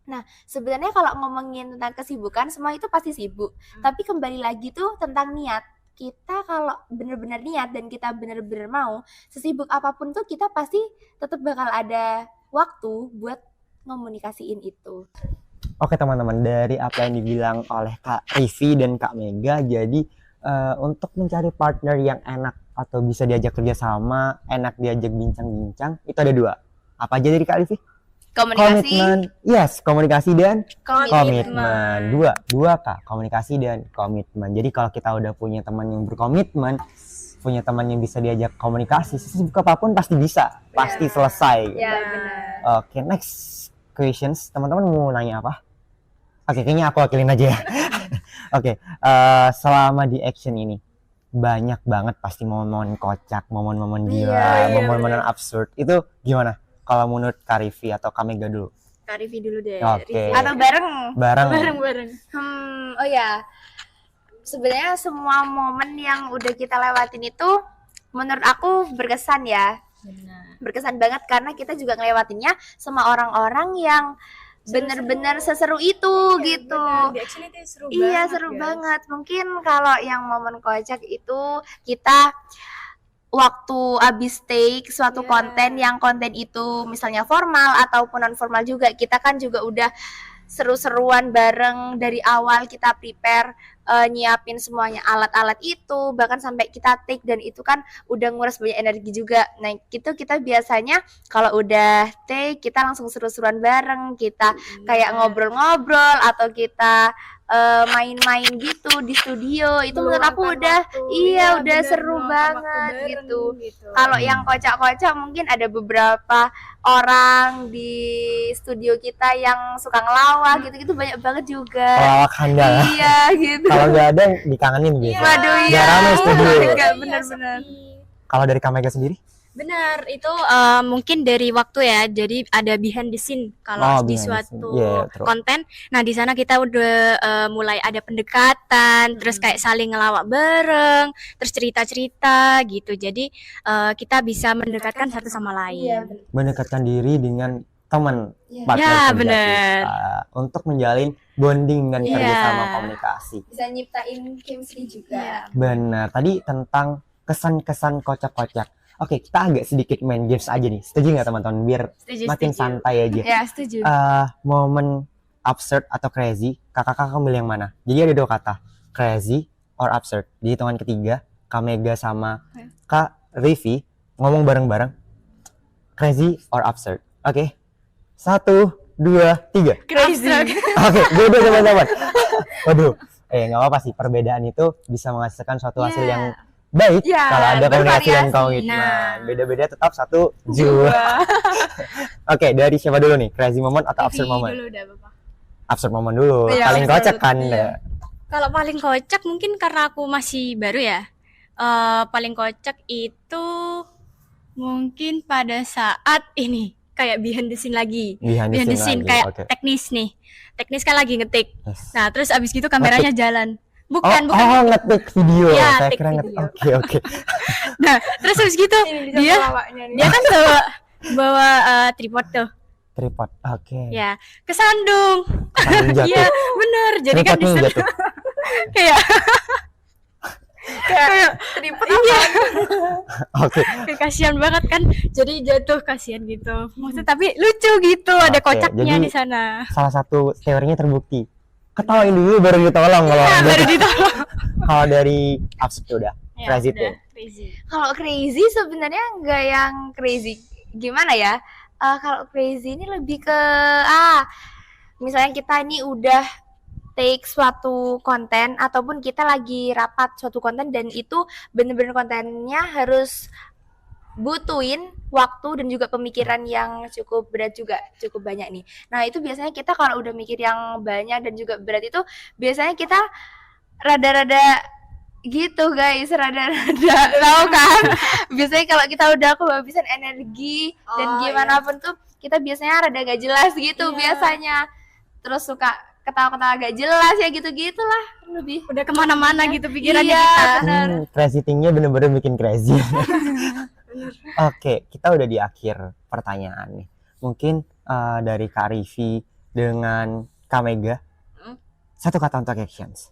[SPEAKER 5] Nah, sebenarnya kalau ngomongin tentang kesibukan, semua itu pasti sibuk. Tapi kembali lagi tuh tentang niat. Kita kalau benar-benar niat dan kita benar-benar mau, sesibuk apapun tuh kita pasti tetap bakal ada waktu buat ngomunikasiin itu.
[SPEAKER 2] Oke teman-teman, dari apa yang dibilang oleh Kak Rivi dan Kak Mega, jadi untuk mencari partner yang enak atau bisa diajak kerjasama, enak diajak bincang-bincang, itu ada 2. Apa aja dari Kak Rivi?
[SPEAKER 5] Komunikasi,
[SPEAKER 2] Yes, komunikasi dan
[SPEAKER 5] komitmen.
[SPEAKER 2] komitmen. Dua Kak, komunikasi dan komitmen. Jadi kalau kita udah punya teman yang berkomitmen, punya teman yang bisa diajak komunikasi, sesibuk apapun pasti bisa, pasti selesai.
[SPEAKER 5] Ya, benar.
[SPEAKER 2] Oke, next questions. Teman-teman mau nanya apa? Oke, kayaknya aku wakilin aja ya. Oke, selama di action ini banyak banget pasti momen-momen kocak, momen-momen gila, momen-momen absurd. Itu gimana? Kalau menurut Kak Rivi atau Kak Mega dulu?
[SPEAKER 6] Kak Rivi dulu deh.
[SPEAKER 2] Oke.
[SPEAKER 5] Atau bareng.
[SPEAKER 2] Bareng.
[SPEAKER 6] Bareng-bareng.
[SPEAKER 5] Oh ya, sebenarnya semua momen yang udah kita lewatin itu menurut aku berkesan ya. Berkesan banget karena kita juga ngelewatinnya sama orang-orang yang bener-bener seseru itu gitu.
[SPEAKER 6] Di action itu seru
[SPEAKER 5] Iya,
[SPEAKER 6] banget,
[SPEAKER 5] seru
[SPEAKER 6] guys.
[SPEAKER 5] banget. Mungkin kalau yang momen kocak itu kita waktu abis take suatu konten, yang konten itu misalnya formal ataupun non formal juga, kita kan juga udah seru-seruan bareng dari awal, kita prepare nyiapin semuanya alat-alat itu, bahkan sampai kita take, dan itu kan udah nguras banyak energi juga. Nah itu kita biasanya kalau udah take kita langsung seru-seruan bareng, kita kayak ngobrol-ngobrol atau kita main-main gitu di studio. Itu menurut aku udah udah seru banget gitu. Kalau yang kocak-kocak mungkin ada beberapa orang di studio kita yang suka ngelawak gitu-gitu, banyak banget juga.
[SPEAKER 2] Pelawak handal.
[SPEAKER 5] Iya gitu.
[SPEAKER 2] Kalau nggak ada dikangenin gitu.
[SPEAKER 5] Waduh, iya.
[SPEAKER 2] Nggak rame studio.
[SPEAKER 5] Enggak, bener-bener.
[SPEAKER 2] Kalau dari Kak Mega sendiri?
[SPEAKER 6] Benar, itu mungkin dari waktu ya. Jadi ada behind the scene
[SPEAKER 2] Oh,
[SPEAKER 6] kalau di
[SPEAKER 2] behind the
[SPEAKER 6] suatu
[SPEAKER 2] scene. Iya, true.
[SPEAKER 6] konten. Nah, di sana kita udah mulai ada pendekatan, terus kayak saling ngelawak bareng, terus cerita-cerita gitu. Jadi kita bisa mendekatkan satu sama lain.
[SPEAKER 2] Mendekatkan diri dengan teman partner
[SPEAKER 6] Ya,
[SPEAKER 2] kerja
[SPEAKER 6] bener.
[SPEAKER 2] kita, untuk menjalin bonding dan
[SPEAKER 6] Iya.
[SPEAKER 2] kerjasama komunikasi.
[SPEAKER 5] Bisa nyiptain chemistry juga.
[SPEAKER 2] Benar. Tadi tentang kesan-kesan kocak-kocak. Oke, kita agak sedikit main games aja nih. Setuju nggak teman-teman? Biar
[SPEAKER 6] Setuju,
[SPEAKER 2] makin
[SPEAKER 6] setuju.
[SPEAKER 2] santai aja.
[SPEAKER 5] Ya, setuju.
[SPEAKER 2] Momen absurd atau crazy, kakak-kakak milih yang mana? Jadi ada 2 kata, crazy or absurd. Di hitungan ketiga, Kak Mega sama Kak Rivi ngomong bareng-bareng, crazy or absurd. Oke, 1, 2, 3.
[SPEAKER 5] Crazy.
[SPEAKER 2] Oke, beda teman-teman. Waduh, nggak apa-apa sih, perbedaan itu bisa menghasilkan suatu hasil yang baik
[SPEAKER 5] Ya,
[SPEAKER 2] kalau ada komunikasi dan
[SPEAKER 5] bervariasi.
[SPEAKER 2] komitmen.
[SPEAKER 6] Nah.
[SPEAKER 2] Beda-beda tetap satu jua. Oke, dari siapa dulu nih? Crazy moment atau absurd moment?
[SPEAKER 6] Dulu udah Bapak.
[SPEAKER 2] Absurd moment dulu.
[SPEAKER 5] Iya,
[SPEAKER 2] Paling
[SPEAKER 5] absurd.
[SPEAKER 2] kocak kan.
[SPEAKER 5] Iya.
[SPEAKER 6] Kalau paling kocak mungkin karena aku masih baru ya. Paling kocak itu mungkin pada saat ini kayak behind the scene lagi.
[SPEAKER 2] Behind the scene lagi,
[SPEAKER 6] kayak
[SPEAKER 2] oke.
[SPEAKER 6] teknis nih. Teknis kan lagi ngetik.
[SPEAKER 2] Yes.
[SPEAKER 6] Nah, terus abis gitu kameranya jalan.
[SPEAKER 2] Oh,
[SPEAKER 6] Bukan.
[SPEAKER 2] ngetik video.
[SPEAKER 6] Iya,
[SPEAKER 2] Saya
[SPEAKER 6] take
[SPEAKER 2] kira
[SPEAKER 6] video.
[SPEAKER 2] Oke.
[SPEAKER 6] Nah, terus abis gitu dia kan bawa tripod tuh.
[SPEAKER 2] Tripod. Oke.
[SPEAKER 6] Ya, kesandung.
[SPEAKER 2] Sambil jatuh.
[SPEAKER 6] Iya, bener. Jadi kan di
[SPEAKER 2] Tripodnya
[SPEAKER 6] sana
[SPEAKER 2] jatuh.
[SPEAKER 6] kayak
[SPEAKER 5] Tripod
[SPEAKER 6] iya,
[SPEAKER 2] Oke.
[SPEAKER 6] kayak kasihan banget kan. Jadi jatuh kasihan gitu. Maksudnya tapi lucu gitu, ada
[SPEAKER 2] Oke,
[SPEAKER 6] kocaknya
[SPEAKER 2] jadi-
[SPEAKER 6] di sana.
[SPEAKER 2] Salah satu teorinya terbukti. Ketawain dulu baru ditolong kalau
[SPEAKER 6] Nah,
[SPEAKER 2] jatuh.
[SPEAKER 6] baru ditolong.
[SPEAKER 2] Kalau dari absurd udah.
[SPEAKER 6] Ya,
[SPEAKER 2] Crazy
[SPEAKER 6] udah,
[SPEAKER 2] tuh.
[SPEAKER 6] crazy.
[SPEAKER 5] Kalau crazy sebenarnya nggak yang crazy gimana ya? Kalau crazy ini lebih ke misalnya kita ini udah take suatu konten ataupun kita lagi rapat suatu konten dan itu bener-bener kontennya harus butuhin waktu dan juga pemikiran yang cukup berat juga, cukup banyak nih. Nah, itu biasanya kita kalau udah mikir yang banyak dan juga berat itu biasanya kita rada-rada gitu guys, rada-rada tahu kan. Biasanya kalau kita udah kehabisan energi dan gimana pun tuh kita biasanya rada gak jelas gitu biasanya. Terus suka ketawa-ketawa gak jelas ya gitu-gitulah lebih.
[SPEAKER 6] Udah kemana-mana gitu pikirannya
[SPEAKER 5] Iya,
[SPEAKER 6] kita.
[SPEAKER 5] benar.
[SPEAKER 2] Crazy thing-nya bener-bener bikin crazy. Oke, kita udah di akhir pertanyaan nih. Mungkin dari Kak Rivi dengan Kak Mega, satu kata untuk actions.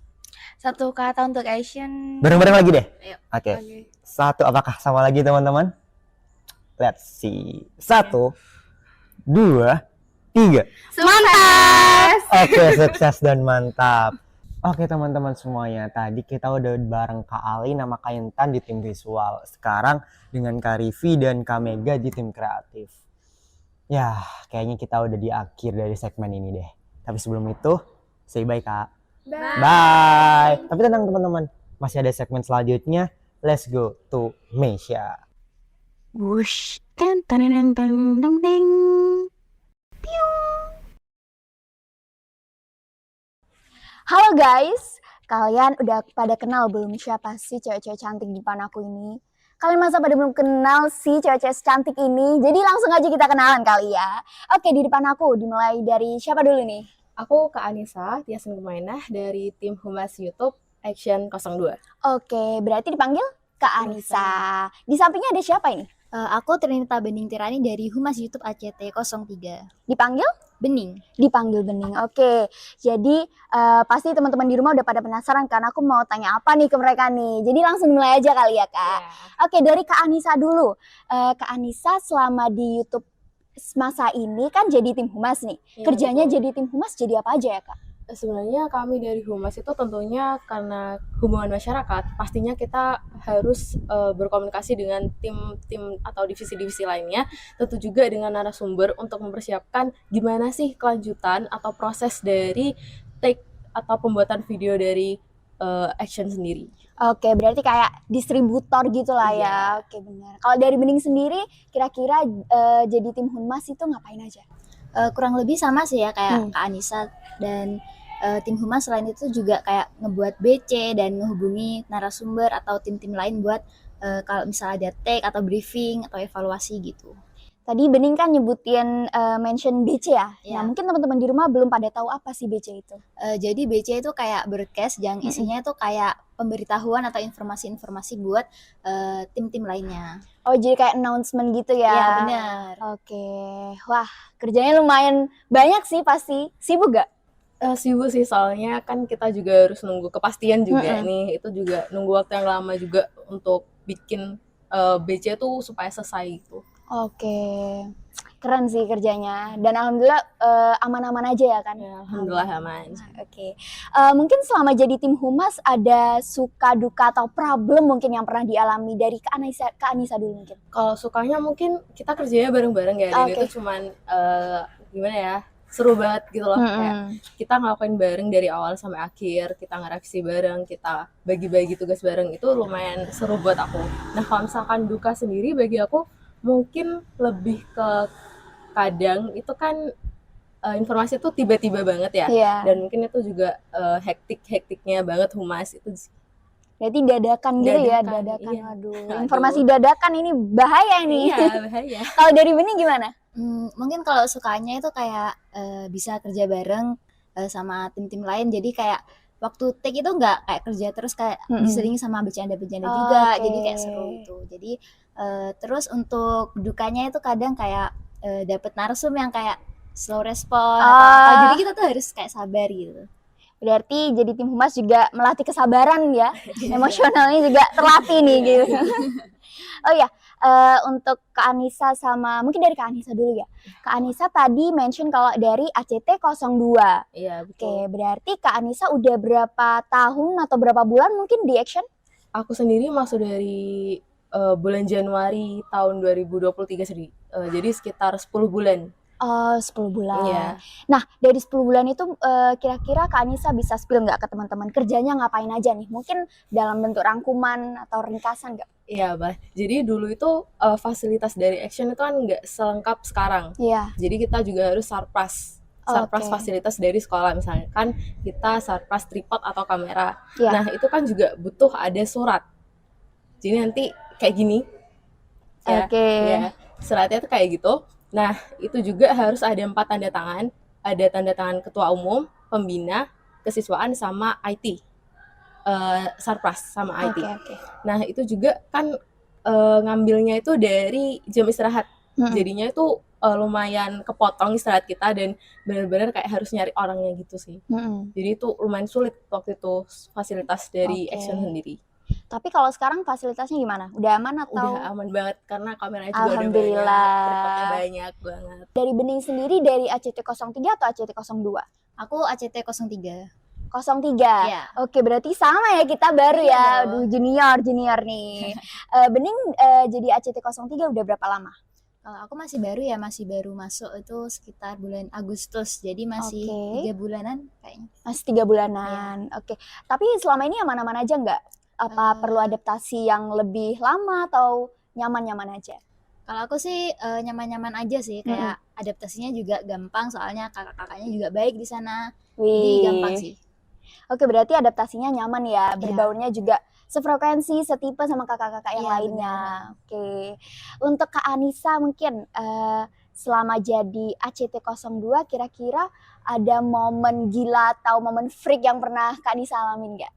[SPEAKER 5] Satu kata untuk action.
[SPEAKER 2] Bareng-bareng lagi deh.
[SPEAKER 6] Ayo.
[SPEAKER 2] Oke. Satu, apakah sama lagi teman-teman? Let's see. 1, 2, 3.
[SPEAKER 5] Sukses!
[SPEAKER 2] Oke, sukses dan mantap. Oke teman-teman semuanya, tadi kita udah bareng Kak Ali nama Kak Intan di tim visual. Sekarang dengan Kak Rivi dan Kak Mega di tim kreatif. Ya, kayaknya kita udah di akhir dari segmen ini deh. Tapi sebelum itu, say bye Kak. Bye. Tapi tenang teman-teman, masih ada segmen selanjutnya. Let's go to Meisha.
[SPEAKER 3] Wush, ten ten ten ten ten ten.
[SPEAKER 1] Halo guys, kalian udah pada kenal belum siapa sih cewek-cewek cantik di depan aku ini? Kalian masa pada belum kenal sih cewek-cewek cantik ini? Jadi langsung aja kita kenalan kali ya. Oke, di depan aku dimulai dari siapa dulu nih?
[SPEAKER 7] Aku Kak Anissa, Tiasan Kumainah dari tim Humas YouTube Action 02.
[SPEAKER 1] Oke, berarti dipanggil Kak Anissa. Di sampingnya ada siapa ini?
[SPEAKER 6] Aku Trinita Bening Tirani dari Humas YouTube ACT 03.
[SPEAKER 1] Dipanggil?
[SPEAKER 6] Bening.
[SPEAKER 1] Dipanggil Bening. Oke, jadi pasti teman-teman di rumah udah pada penasaran kan aku mau tanya apa nih ke mereka nih. Jadi langsung mulai aja kali ya Kak. Oke, dari Kak Anissa dulu. Kak Anissa selama di YouTube masa ini kan jadi tim humas nih.
[SPEAKER 7] Iya,
[SPEAKER 1] Kerjanya
[SPEAKER 7] betul.
[SPEAKER 1] jadi tim humas jadi apa aja ya Kak?
[SPEAKER 7] Sebenarnya kami dari Humas itu tentunya karena hubungan masyarakat, pastinya kita harus berkomunikasi dengan tim-tim atau divisi-divisi lainnya, tentu juga dengan narasumber untuk mempersiapkan gimana sih kelanjutan atau proses dari take atau pembuatan video dari Action sendiri.
[SPEAKER 1] Oke, berarti kayak distributor gitu lah ya.
[SPEAKER 7] Iya.
[SPEAKER 1] Oke, benar. Kalau dari Bening sendiri kira-kira jadi tim humas itu ngapain aja?
[SPEAKER 6] Kurang lebih sama sih ya kayak Kak Anissa dan tim Humas. Selain itu juga kayak ngebuat BC dan menghubungi narasumber atau tim-tim lain buat kalau misalnya ada take atau briefing atau evaluasi gitu.
[SPEAKER 1] Tadi Bening kan nyebutin mention BC ya.
[SPEAKER 6] Iya.
[SPEAKER 1] Nah, mungkin teman-teman di rumah belum pada tahu apa sih BC itu.
[SPEAKER 6] Jadi BC itu kayak broadcast yang isinya itu kayak pemberitahuan atau informasi-informasi buat tim-tim lainnya.
[SPEAKER 1] Oh, jadi kayak announcement gitu ya.
[SPEAKER 6] Iya, benar.
[SPEAKER 1] Oke. Wah, kerjanya lumayan banyak sih pasti. Sibuk gak?
[SPEAKER 7] Sibuk sih soalnya kan kita juga harus nunggu kepastian juga nih, itu juga nunggu waktu yang lama juga untuk bikin BC tuh supaya selesai gitu.
[SPEAKER 1] Oke. Keren sih kerjanya. Dan alhamdulillah aman-aman aja ya kan?
[SPEAKER 7] Ya, alhamdulillah aman.
[SPEAKER 1] Oke. Mungkin selama jadi tim humas ada suka duka atau problem mungkin yang pernah dialami dari Kak Anissa dulu mungkin.
[SPEAKER 7] Kalau sukanya mungkin kita kerjanya bareng-bareng ya, dan
[SPEAKER 1] Oke.
[SPEAKER 7] itu cuman gimana ya, seru banget gitu loh. Kayak kita ngelakuin bareng dari awal sampai akhir, kita ngerevisi bareng, kita bagi-bagi tugas bareng, itu lumayan seru buat aku. Nah kalau misalkan duka sendiri bagi aku mungkin lebih ke kadang itu kan informasi itu tiba-tiba banget ya,
[SPEAKER 1] Iya.
[SPEAKER 7] dan mungkin itu juga hektiknya banget humas itu.
[SPEAKER 1] Berarti dadakan gitu ya,
[SPEAKER 7] Dadakan,
[SPEAKER 1] dadakan.
[SPEAKER 7] iya.
[SPEAKER 1] Aduh,
[SPEAKER 7] Aduh.
[SPEAKER 1] informasi dadakan ini bahaya nih.
[SPEAKER 7] Iya bahaya.
[SPEAKER 1] Kalau dari Bening gimana?
[SPEAKER 6] Mungkin kalau sukanya itu kayak bisa kerja bareng sama tim-tim lain. Jadi kayak waktu take itu nggak kayak kerja terus, kayak diselingi sama bercanda-bercanda juga.
[SPEAKER 1] Oke.
[SPEAKER 6] Jadi kayak seru itu. Jadi terus untuk dukanya itu kadang kayak dapet narsum yang kayak slow respon atau apa. Jadi kita tuh harus kayak sabar gitu.
[SPEAKER 1] Berarti jadi tim humas juga melatih kesabaran ya. Emosionalnya juga terlatih nih gitu. Oh ya, untuk Kak Anissa sama mungkin dari Kak Anissa dulu ya. Kak Anissa tadi mention kalau dari ACT 02.
[SPEAKER 7] Iya
[SPEAKER 1] Oke,
[SPEAKER 7] betul.
[SPEAKER 1] berarti Kak Anissa udah berapa tahun atau berapa bulan mungkin di Action?
[SPEAKER 7] Aku sendiri masuk dari bulan Januari tahun 2023 sendiri. Jadi sekitar 10 bulan.
[SPEAKER 1] Oh, 10 bulan.
[SPEAKER 7] Iya.
[SPEAKER 1] Nah, dari 10 bulan itu kira-kira Kak Anissa bisa spill nggak ke teman-teman kerjanya ngapain aja nih? Mungkin dalam bentuk rangkuman atau ringkasan nggak?
[SPEAKER 7] Iya, Bah. Jadi dulu itu fasilitas dari Action itu kan nggak selengkap sekarang.
[SPEAKER 1] Iya.
[SPEAKER 7] Jadi kita juga harus surplus
[SPEAKER 1] Oke.
[SPEAKER 7] fasilitas dari sekolah, misalnya kan kita surplus tripod atau kamera.
[SPEAKER 1] Iya.
[SPEAKER 7] Nah, itu kan juga butuh ada surat. Jadi nanti kayak gini. Ya,
[SPEAKER 1] Oke.
[SPEAKER 7] ya. Suratnya tuh kayak gitu. Nah, itu juga harus ada 4 tanda tangan. Ada tanda tangan ketua umum, pembina, kesiswaan, sama IT. Sarpras sama IT.
[SPEAKER 1] Oke.
[SPEAKER 7] Nah, itu juga kan ngambilnya itu dari jam istirahat. Jadinya itu lumayan kepotong istirahat kita dan benar-benar kayak harus nyari orangnya gitu sih. Jadi itu lumayan sulit waktu itu fasilitas dari
[SPEAKER 1] Oke.
[SPEAKER 7] Action sendiri.
[SPEAKER 1] Tapi kalau sekarang fasilitasnya gimana? Udah aman atau?
[SPEAKER 7] Udah aman banget karena kameranya juga udah
[SPEAKER 1] Alhamdulillah.
[SPEAKER 7] banyak, tripodnya banyak banget.
[SPEAKER 1] Dari Bening sendiri dari ACT03 atau ACT02?
[SPEAKER 6] Aku ACT 03.
[SPEAKER 1] 03.
[SPEAKER 6] Iya.
[SPEAKER 1] Oke, berarti sama ya, kita baru
[SPEAKER 6] Iya
[SPEAKER 1] ya.
[SPEAKER 6] dong.
[SPEAKER 1] Aduh, junior nih. Bening jadi ACT03 udah berapa lama?
[SPEAKER 6] Kalau aku masih baru ya, masih baru masuk itu sekitar bulan Agustus. Jadi masih
[SPEAKER 1] Oke.
[SPEAKER 6] 3 bulanan kayaknya.
[SPEAKER 1] Masih 3 bulanan. Oke. Tapi selama ini aman-aman aja nggak? Apa perlu adaptasi yang lebih lama atau nyaman-nyaman aja?
[SPEAKER 6] Kalau aku sih nyaman-nyaman aja sih, kayak adaptasinya juga gampang soalnya kakak-kakaknya juga baik di sana. Jadi
[SPEAKER 1] Wih.
[SPEAKER 6] gampang sih.
[SPEAKER 1] Oke, berarti adaptasinya nyaman ya.
[SPEAKER 6] Iya.
[SPEAKER 1] Berbaurnya juga sefrekuensi, setipe sama kakak-kakak yang
[SPEAKER 6] Iya,
[SPEAKER 1] lainnya. Oke. Untuk Kak Anissa mungkin selama jadi ACT02 kira-kira ada momen gila atau momen freak yang pernah Kak Anissa alamin nggak?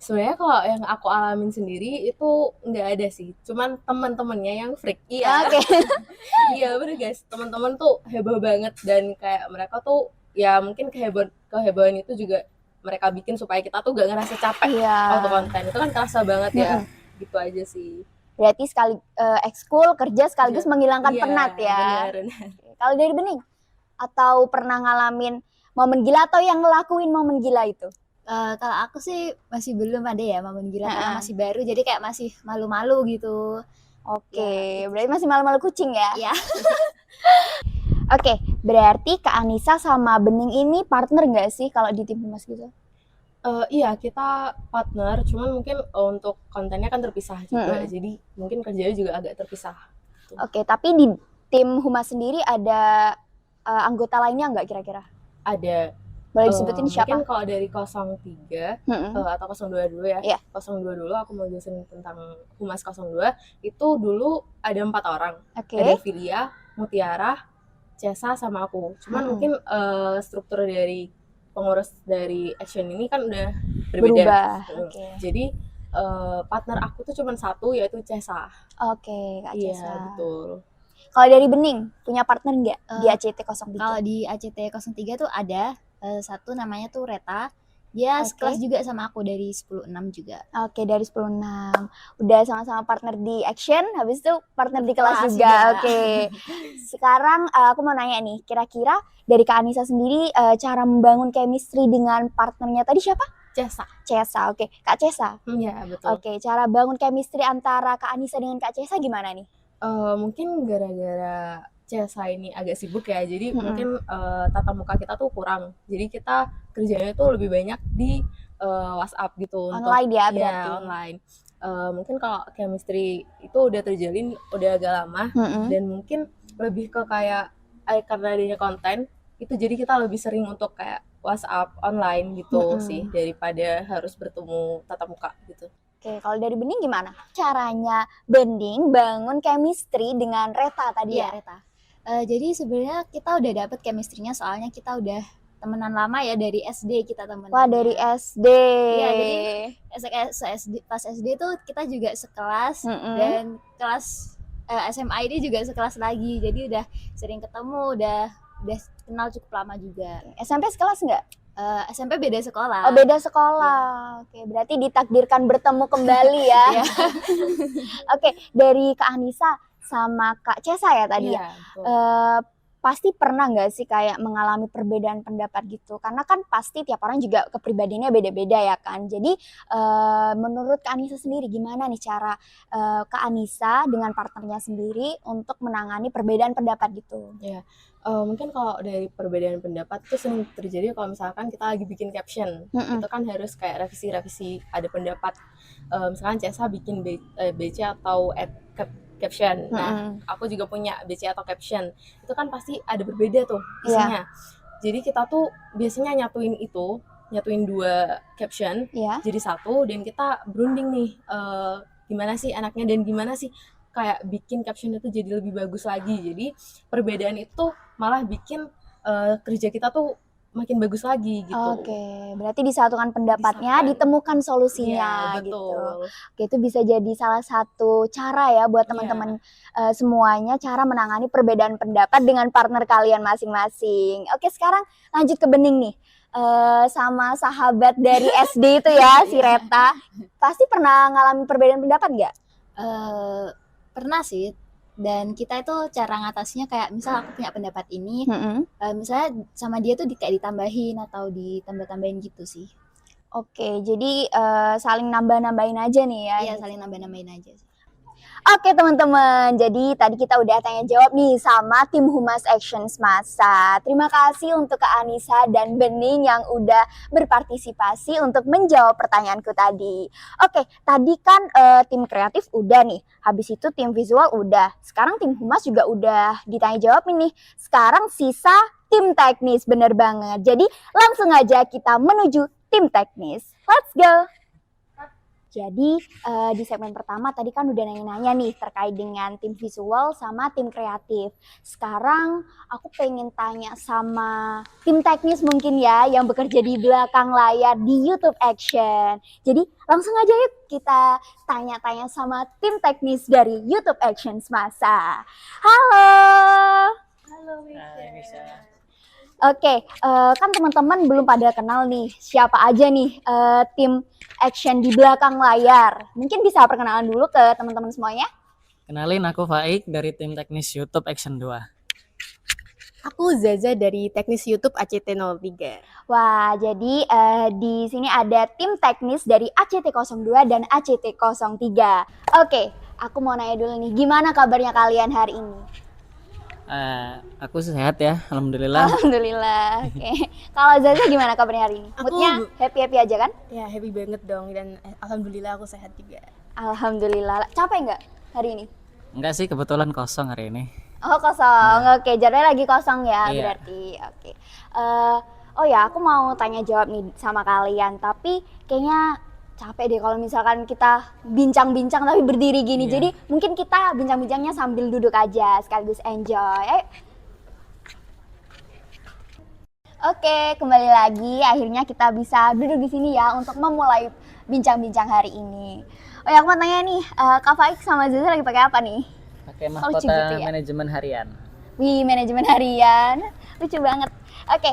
[SPEAKER 7] Sebenarnya kalau yang aku alamin sendiri itu nggak ada sih, cuman teman-temannya yang freak. Iya.
[SPEAKER 1] Oke.
[SPEAKER 7] Iya bener guys, teman-teman tuh heboh banget dan kayak mereka tuh ya mungkin kehebohan itu juga mereka bikin supaya kita tuh gak ngerasa capek
[SPEAKER 1] Iya.
[SPEAKER 7] waktu konten. Itu kan kerasa banget ya. Gitu aja sih.
[SPEAKER 1] Berarti sekali ekskul kerja sekaligus menghilangkan
[SPEAKER 7] Iya,
[SPEAKER 1] penat ya.
[SPEAKER 7] bener.
[SPEAKER 1] Kalau dari Bening, atau pernah ngalamin momen gila atau yang ngelakuin momen gila itu?
[SPEAKER 6] Kalau aku sih masih belum ada ya momen gila karena masih baru, jadi kayak masih malu-malu gitu.
[SPEAKER 1] Oke, berarti masih malu-malu kucing ya?
[SPEAKER 6] Iya.
[SPEAKER 1] Oke, berarti Kak Anissa sama Bening ini partner nggak sih kalau di tim humas gitu?
[SPEAKER 7] Iya kita partner, cuman mungkin untuk kontennya kan terpisah juga. Jadi mungkin kerjanya juga agak terpisah.
[SPEAKER 1] Oke, tapi di tim humas sendiri ada anggota lainnya nggak kira-kira?
[SPEAKER 7] Ada.
[SPEAKER 1] Boleh disebutin siapa?
[SPEAKER 7] Mungkin kalau dari 03 atau 02 dulu ya.
[SPEAKER 1] Iya.
[SPEAKER 7] 02 dulu aku mau jelasin tentang Humas 02. Itu dulu ada 4 orang.
[SPEAKER 1] Oke.
[SPEAKER 7] Ada Filia, Mutiara, Cesa sama aku. Cuman mungkin struktur dari pengurus dari Action ini kan udah berbeda.
[SPEAKER 1] Berubah. Oke.
[SPEAKER 7] Jadi partner aku tuh cuman satu yaitu Cesa.
[SPEAKER 1] Oke, Kak
[SPEAKER 7] Iya,
[SPEAKER 1] Cesa.
[SPEAKER 7] betul.
[SPEAKER 1] Kalau dari Bening, punya partner nggak di ACT03?
[SPEAKER 6] Kalau di ACT 03 tuh ada satu namanya tuh Reta. Dia sekelas juga sama aku dari 10.6 juga.
[SPEAKER 1] Oke, dari 10.6. Udah sama-sama partner di Action, habis itu partner di kelas
[SPEAKER 6] Kelas
[SPEAKER 1] juga.
[SPEAKER 6] juga.
[SPEAKER 1] Oke. Sekarang aku mau nanya nih, kira-kira dari Kak Anissa sendiri cara membangun chemistry dengan partnernya tadi siapa?
[SPEAKER 7] Cesa.
[SPEAKER 1] Cesa. Oke, Kak Cesa.
[SPEAKER 7] Iya, betul.
[SPEAKER 1] Oke, cara bangun chemistry antara Kak Anissa dengan Kak Cesa gimana nih?
[SPEAKER 7] Mungkin gara-gara Cesa ini agak sibuk ya, jadi mungkin tatap muka kita tuh kurang. Jadi kita kerjanya tuh lebih banyak di WhatsApp gitu.
[SPEAKER 1] Online ya
[SPEAKER 7] Iya,
[SPEAKER 1] berarti?
[SPEAKER 7] online. Mungkin kalau chemistry itu udah terjalin udah agak lama dan mungkin lebih ke kayak karena adanya konten itu jadi kita lebih sering untuk kayak WhatsApp online gitu sih daripada harus bertemu tatap muka gitu.
[SPEAKER 1] Oke, kalau dari Bening gimana? Caranya Bening bangun chemistry dengan Reta tadi ya?
[SPEAKER 6] Reta. Jadi sebenarnya kita udah dapet chemistry-nya soalnya kita udah temenan lama ya, dari SD kita temenan.
[SPEAKER 1] Wah, dari SD.
[SPEAKER 6] Iya, jadi pas SD tuh kita juga sekelas dan kelas SMA ini juga sekelas lagi. Jadi udah sering ketemu, udah kenal cukup lama juga.
[SPEAKER 1] SMP sekelas nggak?
[SPEAKER 6] SMP beda sekolah.
[SPEAKER 1] Oh, beda sekolah. Oke, berarti ditakdirkan bertemu kembali ya. Oke, dari Kak Anissa sama Kak Cesa ya tadi ya.
[SPEAKER 7] Iya, betul.
[SPEAKER 1] Pasti pernah nggak sih kayak mengalami perbedaan pendapat gitu? Karena kan pasti tiap orang juga kepribadiannya beda-beda ya kan. Jadi menurut Kak Anissa sendiri gimana nih cara Kak Anissa dengan partnernya sendiri untuk menangani perbedaan pendapat gitu?
[SPEAKER 7] Mungkin kalau dari perbedaan pendapat itu sering terjadi kalau misalkan kita lagi bikin caption. Itu kan harus kayak revisi ada pendapat. Misalkan Cesa bikin BC atau caption. Nah, aku juga punya BC atau caption. Itu kan pasti ada berbeda tuh isinya. Jadi kita tuh biasanya nyatuin 2 caption jadi satu dan kita berunding nih gimana sih enaknya dan gimana sih kayak bikin caption itu jadi lebih bagus lagi. Jadi perbedaan itu malah bikin kerja kita tuh makin bagus lagi gitu.
[SPEAKER 1] Oke, berarti disatukan pendapatnya, ditemukan solusinya
[SPEAKER 7] Iya,
[SPEAKER 1] gitu.
[SPEAKER 7] betul.
[SPEAKER 1] Oke, itu bisa jadi salah satu cara ya buat teman-teman semuanya, cara menangani perbedaan pendapat dengan partner kalian masing-masing. Oke, sekarang lanjut ke Bening nih. sama sahabat dari SD itu ya, si Reta. Pasti pernah ngalamin perbedaan pendapat nggak?
[SPEAKER 8] Pernah sih, dan kita itu cara ngatasinnya kayak misal aku punya pendapat ini,
[SPEAKER 1] Mm-mm.
[SPEAKER 8] misalnya sama dia tuh kayak ditambahin atau ditambah-tambahin gitu sih.
[SPEAKER 1] Oke, jadi saling nambah-nambahin aja nih ya.
[SPEAKER 8] Iya, saling nambah-nambahin aja sih.
[SPEAKER 1] Oke teman-teman, jadi tadi kita udah tanya jawab nih sama tim Humas Action Semasa. Terima kasih untuk Kak Anissa dan Bening yang udah berpartisipasi untuk menjawab pertanyaanku tadi. Oke, tadi kan tim kreatif udah nih, habis itu tim visual udah. Sekarang tim Humas juga udah ditanya jawab ini. Sekarang sisa tim teknis, bener banget. Jadi langsung aja kita menuju tim teknis. Let's go! Jadi di segmen pertama tadi kan udah nanya-nanya nih terkait dengan tim visual sama tim kreatif. Sekarang aku pengen tanya sama tim teknis mungkin ya yang bekerja di belakang layar di YouTube Action. Jadi langsung aja yuk kita tanya-tanya sama tim teknis dari YouTube Action Semasa. Halo. Oke, kan teman-teman belum pada kenal nih siapa aja nih tim action di belakang layar. Mungkin bisa perkenalan dulu ke teman-teman semuanya.
[SPEAKER 9] Kenalin, aku Faik dari tim teknis YouTube Action 2.
[SPEAKER 7] Aku Zaza dari teknis YouTube ACT03.
[SPEAKER 1] Wah, jadi di sini ada tim teknis dari ACT02 dan ACT03. Oke, aku mau nanya dulu nih, gimana kabarnya kalian hari ini?
[SPEAKER 9] Aku sehat ya, alhamdulillah.
[SPEAKER 1] Alhamdulillah. Oke. Kalau Zaza gimana kabarnya hari ini?
[SPEAKER 7] Aku-
[SPEAKER 1] Moodnya happy-happy aja kan?
[SPEAKER 7] Ya happy banget dong, dan alhamdulillah aku sehat juga.
[SPEAKER 1] Alhamdulillah. Capek nggak hari ini?
[SPEAKER 9] Enggak sih, kebetulan kosong hari ini.
[SPEAKER 1] Oh kosong, oke jadwalnya lagi kosong ya
[SPEAKER 9] Iya.
[SPEAKER 1] berarti, oke. Oh ya, aku mau tanya jawab nih sama kalian, tapi kayaknya capek deh kalau misalkan kita bincang-bincang tapi berdiri gini.
[SPEAKER 9] Iya.
[SPEAKER 1] Jadi mungkin kita bincang-bincangnya sambil duduk aja, sekaligus enjoy. Ayo. Oke, kembali lagi. Akhirnya kita bisa duduk di sini ya untuk memulai bincang-bincang hari ini. Oh ya, aku mau tanya nih, Kak Faik sama Zaza lagi pakai apa nih?
[SPEAKER 9] Pakai
[SPEAKER 1] Lucu
[SPEAKER 9] mahkota
[SPEAKER 1] gitu ya.
[SPEAKER 9] manajemen harian.
[SPEAKER 1] Wih, manajemen harian. Lucu banget. Oke,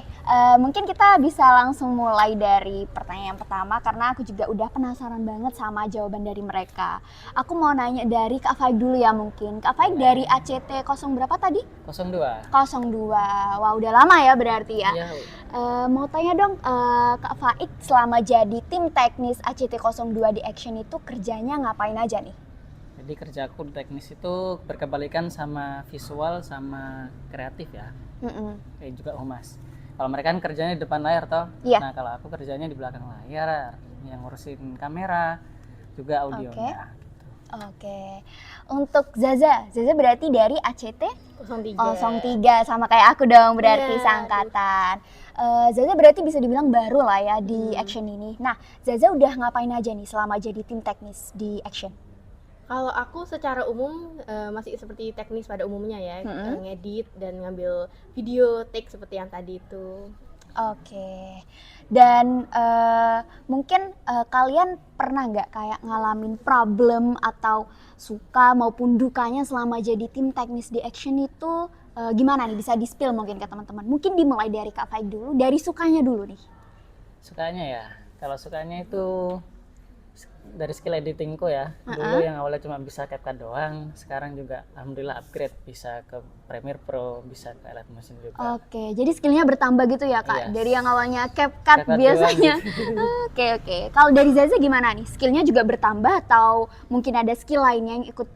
[SPEAKER 1] mungkin kita bisa langsung mulai dari pertanyaan pertama karena aku juga udah penasaran banget sama jawaban dari mereka. Aku mau nanya dari Kak Faik dulu ya mungkin. Kak Faik dari ACT 0 berapa tadi?
[SPEAKER 9] 02.
[SPEAKER 1] 02. Wah, udah lama ya berarti ya.
[SPEAKER 9] Iya,
[SPEAKER 1] Mau tanya dong, Kak Faik selama jadi tim teknis ACT 02 di Action itu kerjanya ngapain aja nih?
[SPEAKER 9] jadi kerjaku di teknis itu berkebalikan sama visual sama kreatif ya.
[SPEAKER 1] Mm-mm.
[SPEAKER 9] Kayak juga humas. Kalau mereka kan kerjanya di depan layar toh.
[SPEAKER 1] Iya.
[SPEAKER 9] Nah, kalau aku kerjanya di belakang layar, yang ngurusin kamera, juga audionya.
[SPEAKER 1] Oke. Untuk Zaza berarti dari ACT
[SPEAKER 7] 03.
[SPEAKER 1] 03 sama kayak aku dong berarti
[SPEAKER 7] Iya,
[SPEAKER 1] seangkatan. Zaza berarti bisa dibilang baru lah ya di Action ini. Nah, Zaza udah ngapain aja nih selama jadi tim teknis di Action?
[SPEAKER 7] Kalau aku secara umum masih seperti teknis pada umumnya ya, ngedit dan ngambil video take seperti yang tadi itu.
[SPEAKER 1] Oke. Dan mungkin kalian pernah nggak kayak ngalamin problem atau suka maupun dukanya selama jadi tim teknis di Action itu gimana nih? Bisa di-spill mungkin ke teman-teman. Mungkin dimulai dari Kak Faik dulu, dari sukanya dulu nih.
[SPEAKER 9] Sukanya ya, kalau sukanya itu dari skill editingku ya. Dulu yang awalnya cuma bisa CapCut doang, sekarang juga alhamdulillah upgrade, bisa ke Premiere Pro, bisa ke Light Motion juga.
[SPEAKER 1] Oke, jadi skillnya bertambah gitu ya Kak?
[SPEAKER 9] Iya.
[SPEAKER 1] Dari yang awalnya CapCut
[SPEAKER 9] CapCut
[SPEAKER 1] biasanya. Oke. Kalau dari Zaza gimana nih? Skillnya juga bertambah atau mungkin ada skill lainnya yang ikut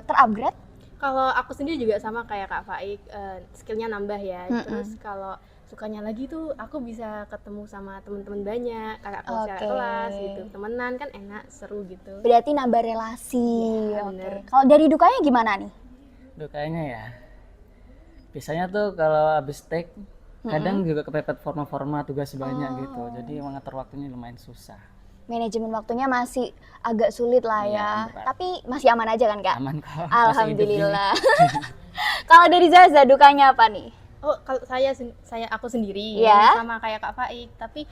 [SPEAKER 1] terupgrade?
[SPEAKER 7] Kalau aku sendiri juga sama kayak Kak Faik, skillnya nambah ya. Terus kalau sukanya lagi tuh aku bisa ketemu sama teman-teman banyak, kakak kelas, kakak
[SPEAKER 1] Oke.
[SPEAKER 7] kelas gitu, temenan kan enak, seru gitu.
[SPEAKER 1] Berarti nambah relasi.
[SPEAKER 7] Iya,
[SPEAKER 1] Oke.
[SPEAKER 7] bener.
[SPEAKER 1] Kalau dari dukanya gimana nih?
[SPEAKER 9] Dukanya ya, biasanya tuh kalau habis take, kadang juga kepepet forma-forma tugas banyak gitu, jadi mengatur waktunya lumayan susah.
[SPEAKER 1] Manajemen waktunya masih agak sulit lah
[SPEAKER 9] Iya,
[SPEAKER 1] ya.
[SPEAKER 9] berat.
[SPEAKER 1] Tapi masih aman aja kan Kak?
[SPEAKER 9] Aman kok. masih hidup
[SPEAKER 1] Alhamdulillah. Kalau dari Zaza dukanya apa nih?
[SPEAKER 7] Oh, kalau aku sendiri
[SPEAKER 1] Iya.
[SPEAKER 7] sama kayak Kak Faik, tapi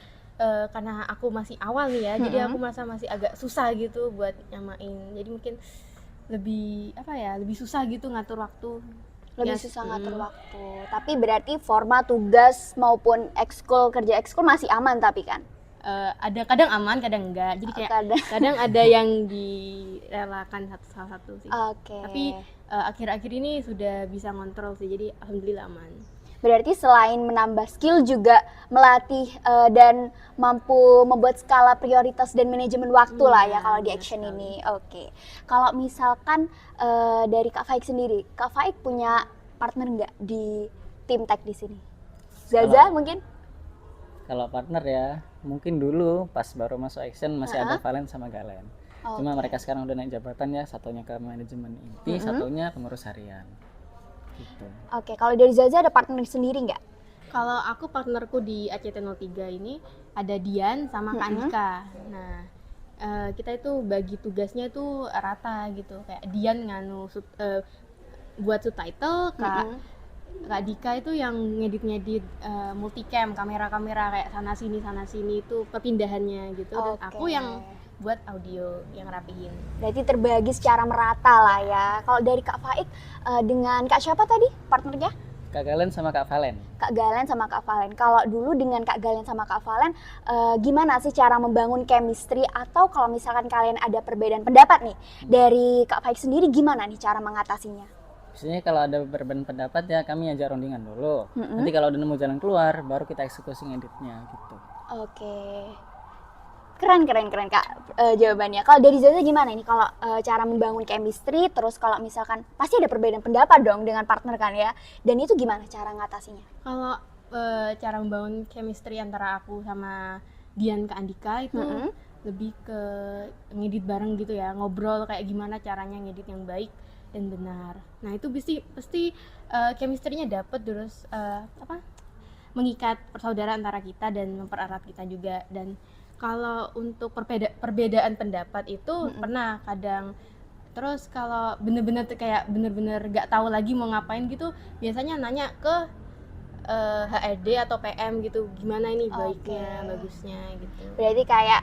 [SPEAKER 7] karena aku masih awal nih ya, jadi aku merasa masih agak susah gitu buat nyamain. Jadi mungkin lebih lebih susah gitu ngatur waktu.
[SPEAKER 1] Lebih
[SPEAKER 6] Yes,
[SPEAKER 1] susah ngatur waktu. Tapi berarti forma tugas maupun ekskul, kerja ekskul masih aman tapi kan?
[SPEAKER 6] Ada kadang aman, kadang enggak. Jadi kayak
[SPEAKER 1] Kadang.
[SPEAKER 6] kadang ada yang direlakan salah satu sih.
[SPEAKER 1] Oke.
[SPEAKER 6] Tapi akhir-akhir ini sudah bisa ngontrol sih. Jadi alhamdulillah aman.
[SPEAKER 1] Berarti selain menambah skill juga melatih dan mampu membuat skala prioritas dan manajemen waktu lah ya
[SPEAKER 6] Iya,
[SPEAKER 1] kalau di
[SPEAKER 6] benar
[SPEAKER 1] action
[SPEAKER 6] sekali.
[SPEAKER 1] ini. Oke. Kalau misalkan dari Kak Faik sendiri, Kak Faik punya partner nggak di tim tech di sini? Zaza mungkin?
[SPEAKER 9] Kalau partner ya, mungkin dulu pas baru masuk action masih ada Valen sama Galen. Cuma mereka sekarang udah naik jabatan ya, satunya ke manajemen inti, satunya pengurus harian. Gitu.
[SPEAKER 1] Oke, kalau dari Zaza ada partner sendiri nggak?
[SPEAKER 6] Kalau aku partnerku di ACT03 ini ada Dian sama Kak Andika. Nah, kita itu bagi tugasnya itu rata gitu. Kayak Dian buat subtitle, Kak Dika itu yang ngedit-ngedit multicam, kamera-kamera kayak sana sini itu perpindahannya gitu. Dan aku yang buat audio yang rapihin.
[SPEAKER 1] Berarti terbagi secara merata lah ya. Kalau dari Kak Faik dengan Kak siapa tadi partnernya?
[SPEAKER 9] Kak Galen sama Kak Valen.
[SPEAKER 1] Kak Galen sama Kak Valen. Kalau dulu dengan Kak Galen sama Kak Valen, gimana sih cara membangun chemistry? Atau kalau misalkan kalian ada perbedaan pendapat nih, dari Kak Faik sendiri gimana nih cara mengatasinya?
[SPEAKER 9] Biasanya kalau ada perbedaan pendapat ya kami ajak rundingan dulu. Nanti kalau udah nemu jalan keluar, baru kita eksekusi ngeditnya gitu.
[SPEAKER 1] Oke. Keren Kak jawabannya. Kalau dari Zaza gimana ini kalau cara membangun chemistry, terus kalau misalkan pasti ada perbedaan pendapat dong dengan partner kan ya. Dan itu gimana cara ngatasinya?
[SPEAKER 6] Kalau cara membangun chemistry antara aku sama Dian Kak Andika itu lebih ke ngedit bareng gitu ya, ngobrol kayak gimana caranya ngedit yang baik dan benar. Nah itu pasti chemistry-nya dapet, terus mengikat persaudaraan antara kita dan mempererat kita juga. Dan kalau untuk perbedaan pendapat itu pernah kadang, terus kalau bener-bener gak tahu lagi mau ngapain gitu, biasanya nanya ke HRD atau PM gitu, gimana ini baiknya, bagusnya gitu.
[SPEAKER 1] Berarti kayak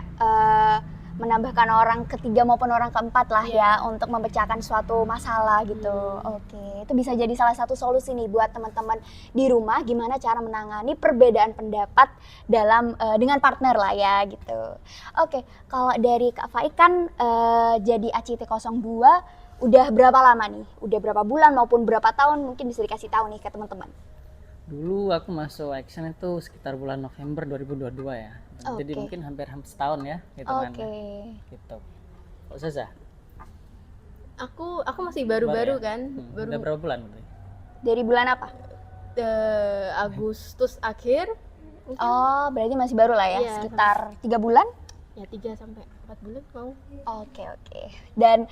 [SPEAKER 1] menambahkan orang ketiga maupun orang keempat lah ya untuk memecahkan suatu masalah gitu. Oke, itu bisa jadi salah satu solusi nih buat teman-teman di rumah gimana cara menangani perbedaan pendapat dalam dengan partner lah ya gitu. Oke, kalau dari Kak Faik kan jadi ACT02 udah berapa lama nih? Udah berapa bulan maupun berapa tahun, mungkin bisa dikasih tahu nih ke teman-teman.
[SPEAKER 9] Dulu aku masuk action itu sekitar bulan November 2022 ya. Jadi mungkin hampir setahun ya hitungannya. Gitu. Kok Zaza?
[SPEAKER 6] Aku masih baru-baru kan,
[SPEAKER 9] Udah berapa bulan berarti?
[SPEAKER 1] Dari bulan apa?
[SPEAKER 6] Agustus akhir. Mungkin.
[SPEAKER 1] Oh, berarti masih baru lah ya,
[SPEAKER 6] Iya,
[SPEAKER 1] sekitar 3 bulan?
[SPEAKER 6] Ya 3 sampai 4 bulan mau.
[SPEAKER 1] Oke. Dan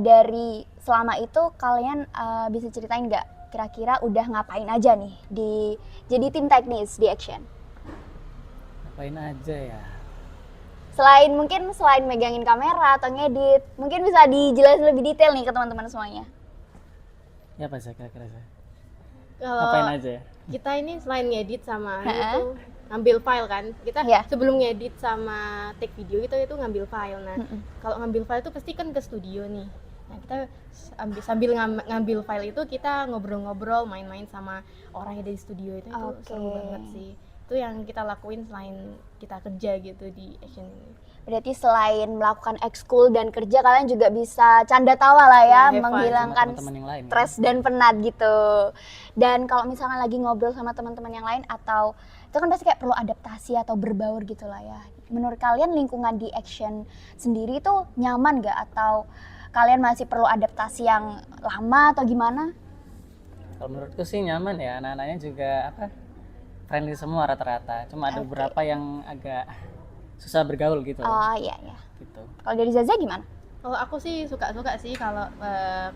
[SPEAKER 1] dari selama itu kalian bisa ceritain nggak kira-kira udah ngapain aja nih jadi tim teknis di action?
[SPEAKER 9] Ngapain aja ya?
[SPEAKER 1] Selain megangin kamera atau ngedit, mungkin bisa dijelasin lebih detail nih ke teman-teman semuanya.
[SPEAKER 9] Ya apa sih kira-kira saya?
[SPEAKER 6] Kalau
[SPEAKER 9] Ngapain aja ya?
[SPEAKER 6] kita ini selain ngedit sama itu ngambil file kan, kita sebelum ngedit sama take video itu ngambil file. Nah kalau ngambil file itu pasti kan ke studio nih. Nah kita sambil ngambil file itu kita ngobrol-ngobrol, main-main sama orang yang ada di studio itu seru banget sih. Itu yang kita lakuin selain kita kerja gitu di action ini.
[SPEAKER 1] Berarti selain melakukan ekskul dan kerja, kalian juga bisa canda tawa lah ya, menghilangkan stres dan penat gitu. Dan kalau misalkan lagi ngobrol sama teman-teman yang lain atau itu kan pasti kayak perlu adaptasi atau berbaur gitu lah ya. Menurut kalian lingkungan di action sendiri itu nyaman gak? Atau kalian masih perlu adaptasi yang lama atau gimana?
[SPEAKER 9] Kalau menurutku sih nyaman ya, anak-anaknya juga friendly semua rata-rata. Cuma ada beberapa yang agak susah bergaul gitu.
[SPEAKER 1] Oh iya.
[SPEAKER 9] Gitu.
[SPEAKER 1] Kalau dari Zaza gimana?
[SPEAKER 6] Kalau aku sih suka sih kalau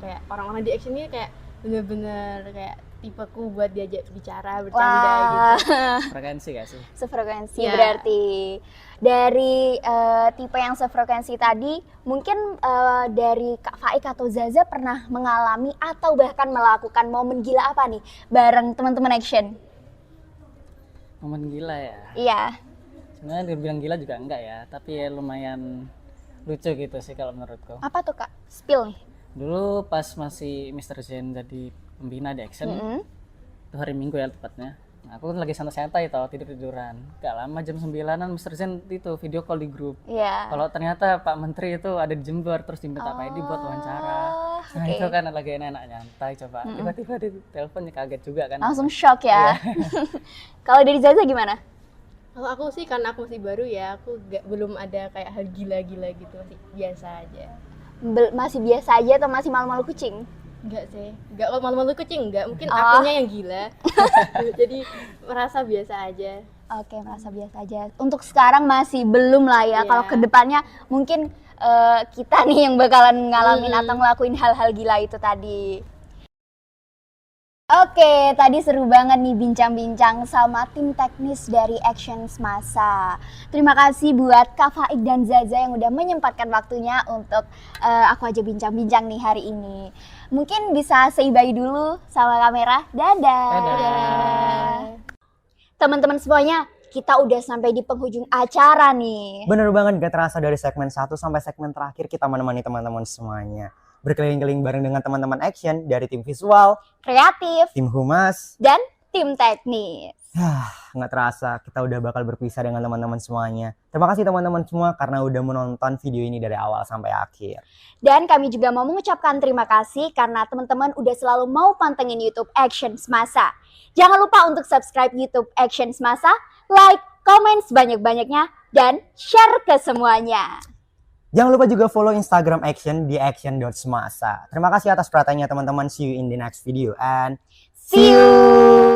[SPEAKER 6] kayak orang-orang di action ini kayak bener-bener kayak tipeku buat diajak bicara, bercanda gitu.
[SPEAKER 9] Frekuensi gak sih?
[SPEAKER 1] Sefrekuensi berarti. Dari tipe yang sefrekuensi tadi, mungkin dari Kak Faik atau Zaza pernah mengalami atau bahkan melakukan momen gila apa nih bareng teman-teman action?
[SPEAKER 9] Momen gila ya?
[SPEAKER 1] Iya.
[SPEAKER 9] Sebenarnya dibilang gila juga enggak ya, tapi ya lumayan lucu gitu sih kalau menurutku.
[SPEAKER 1] Apa tuh Kak? Spill nih.
[SPEAKER 9] Dulu pas masih Mr. Zen jadi pembina di Action, itu hari Minggu ya tepatnya. Nah, aku kan lagi santai-santai tau, tidur-tiduran. Gak lama jam 9-an Mr. Zen itu video call di grup.
[SPEAKER 1] Iya.
[SPEAKER 9] Kalau ternyata Pak Menteri itu ada di Jember, terus diminta Pak Edi buat wawancara. Nah
[SPEAKER 1] oke.
[SPEAKER 9] itu kan lagi enak-enak nyantai coba. Tiba-tiba di telepon kaget juga kan.
[SPEAKER 1] Langsung shock ya. Kalau dari Zaza gimana?
[SPEAKER 7] Kalau aku sih karena aku masih baru ya, aku belum ada kayak hal gila-gila gitu, masih biasa aja.
[SPEAKER 1] Masih biasa aja atau masih malu-malu kucing?
[SPEAKER 7] Enggak sih, enggak, kalau malu-malu kucing enggak, mungkin
[SPEAKER 1] Oh.
[SPEAKER 7] akunya yang gila. Jadi merasa biasa aja.
[SPEAKER 1] Oke, merasa biasa aja. Untuk sekarang masih belum lah ya.
[SPEAKER 7] Iya.
[SPEAKER 1] Kalau kedepannya mungkin kita nih yang bakalan ngalamin atau ngelakuin hal-hal gila itu tadi. Oke, tadi seru banget nih bincang-bincang sama tim teknis dari Action Semasa. Terima kasih buat Kak Faik dan Zaza yang udah menyempatkan waktunya untuk aku aja bincang-bincang nih hari ini. Mungkin bisa say bye dulu sama kamera. Dadah.
[SPEAKER 9] Dadah.
[SPEAKER 1] Teman-teman semuanya, kita udah sampai di penghujung acara nih.
[SPEAKER 2] Bener banget, gak terasa dari segmen 1 sampai segmen terakhir kita menemani teman-teman semuanya. Berkeliling-keliling bareng dengan teman-teman Action dari tim visual,
[SPEAKER 1] Kreatif
[SPEAKER 2] tim humas.
[SPEAKER 1] dan tim teknis.
[SPEAKER 2] Nggak terasa kita udah bakal berpisah dengan teman-teman semuanya. Terima kasih teman-teman semua karena udah menonton video ini dari awal sampai akhir.
[SPEAKER 1] Dan kami juga mau mengucapkan terima kasih karena teman-teman udah selalu mau pantengin YouTube Action Semasa. Jangan lupa untuk subscribe YouTube Action Semasa, like, komen sebanyak-banyaknya, dan share ke semuanya.
[SPEAKER 2] Jangan lupa juga follow Instagram Action di action.semasa. Terima kasih atas perhatiannya teman-teman. See you in the next video and
[SPEAKER 1] See you!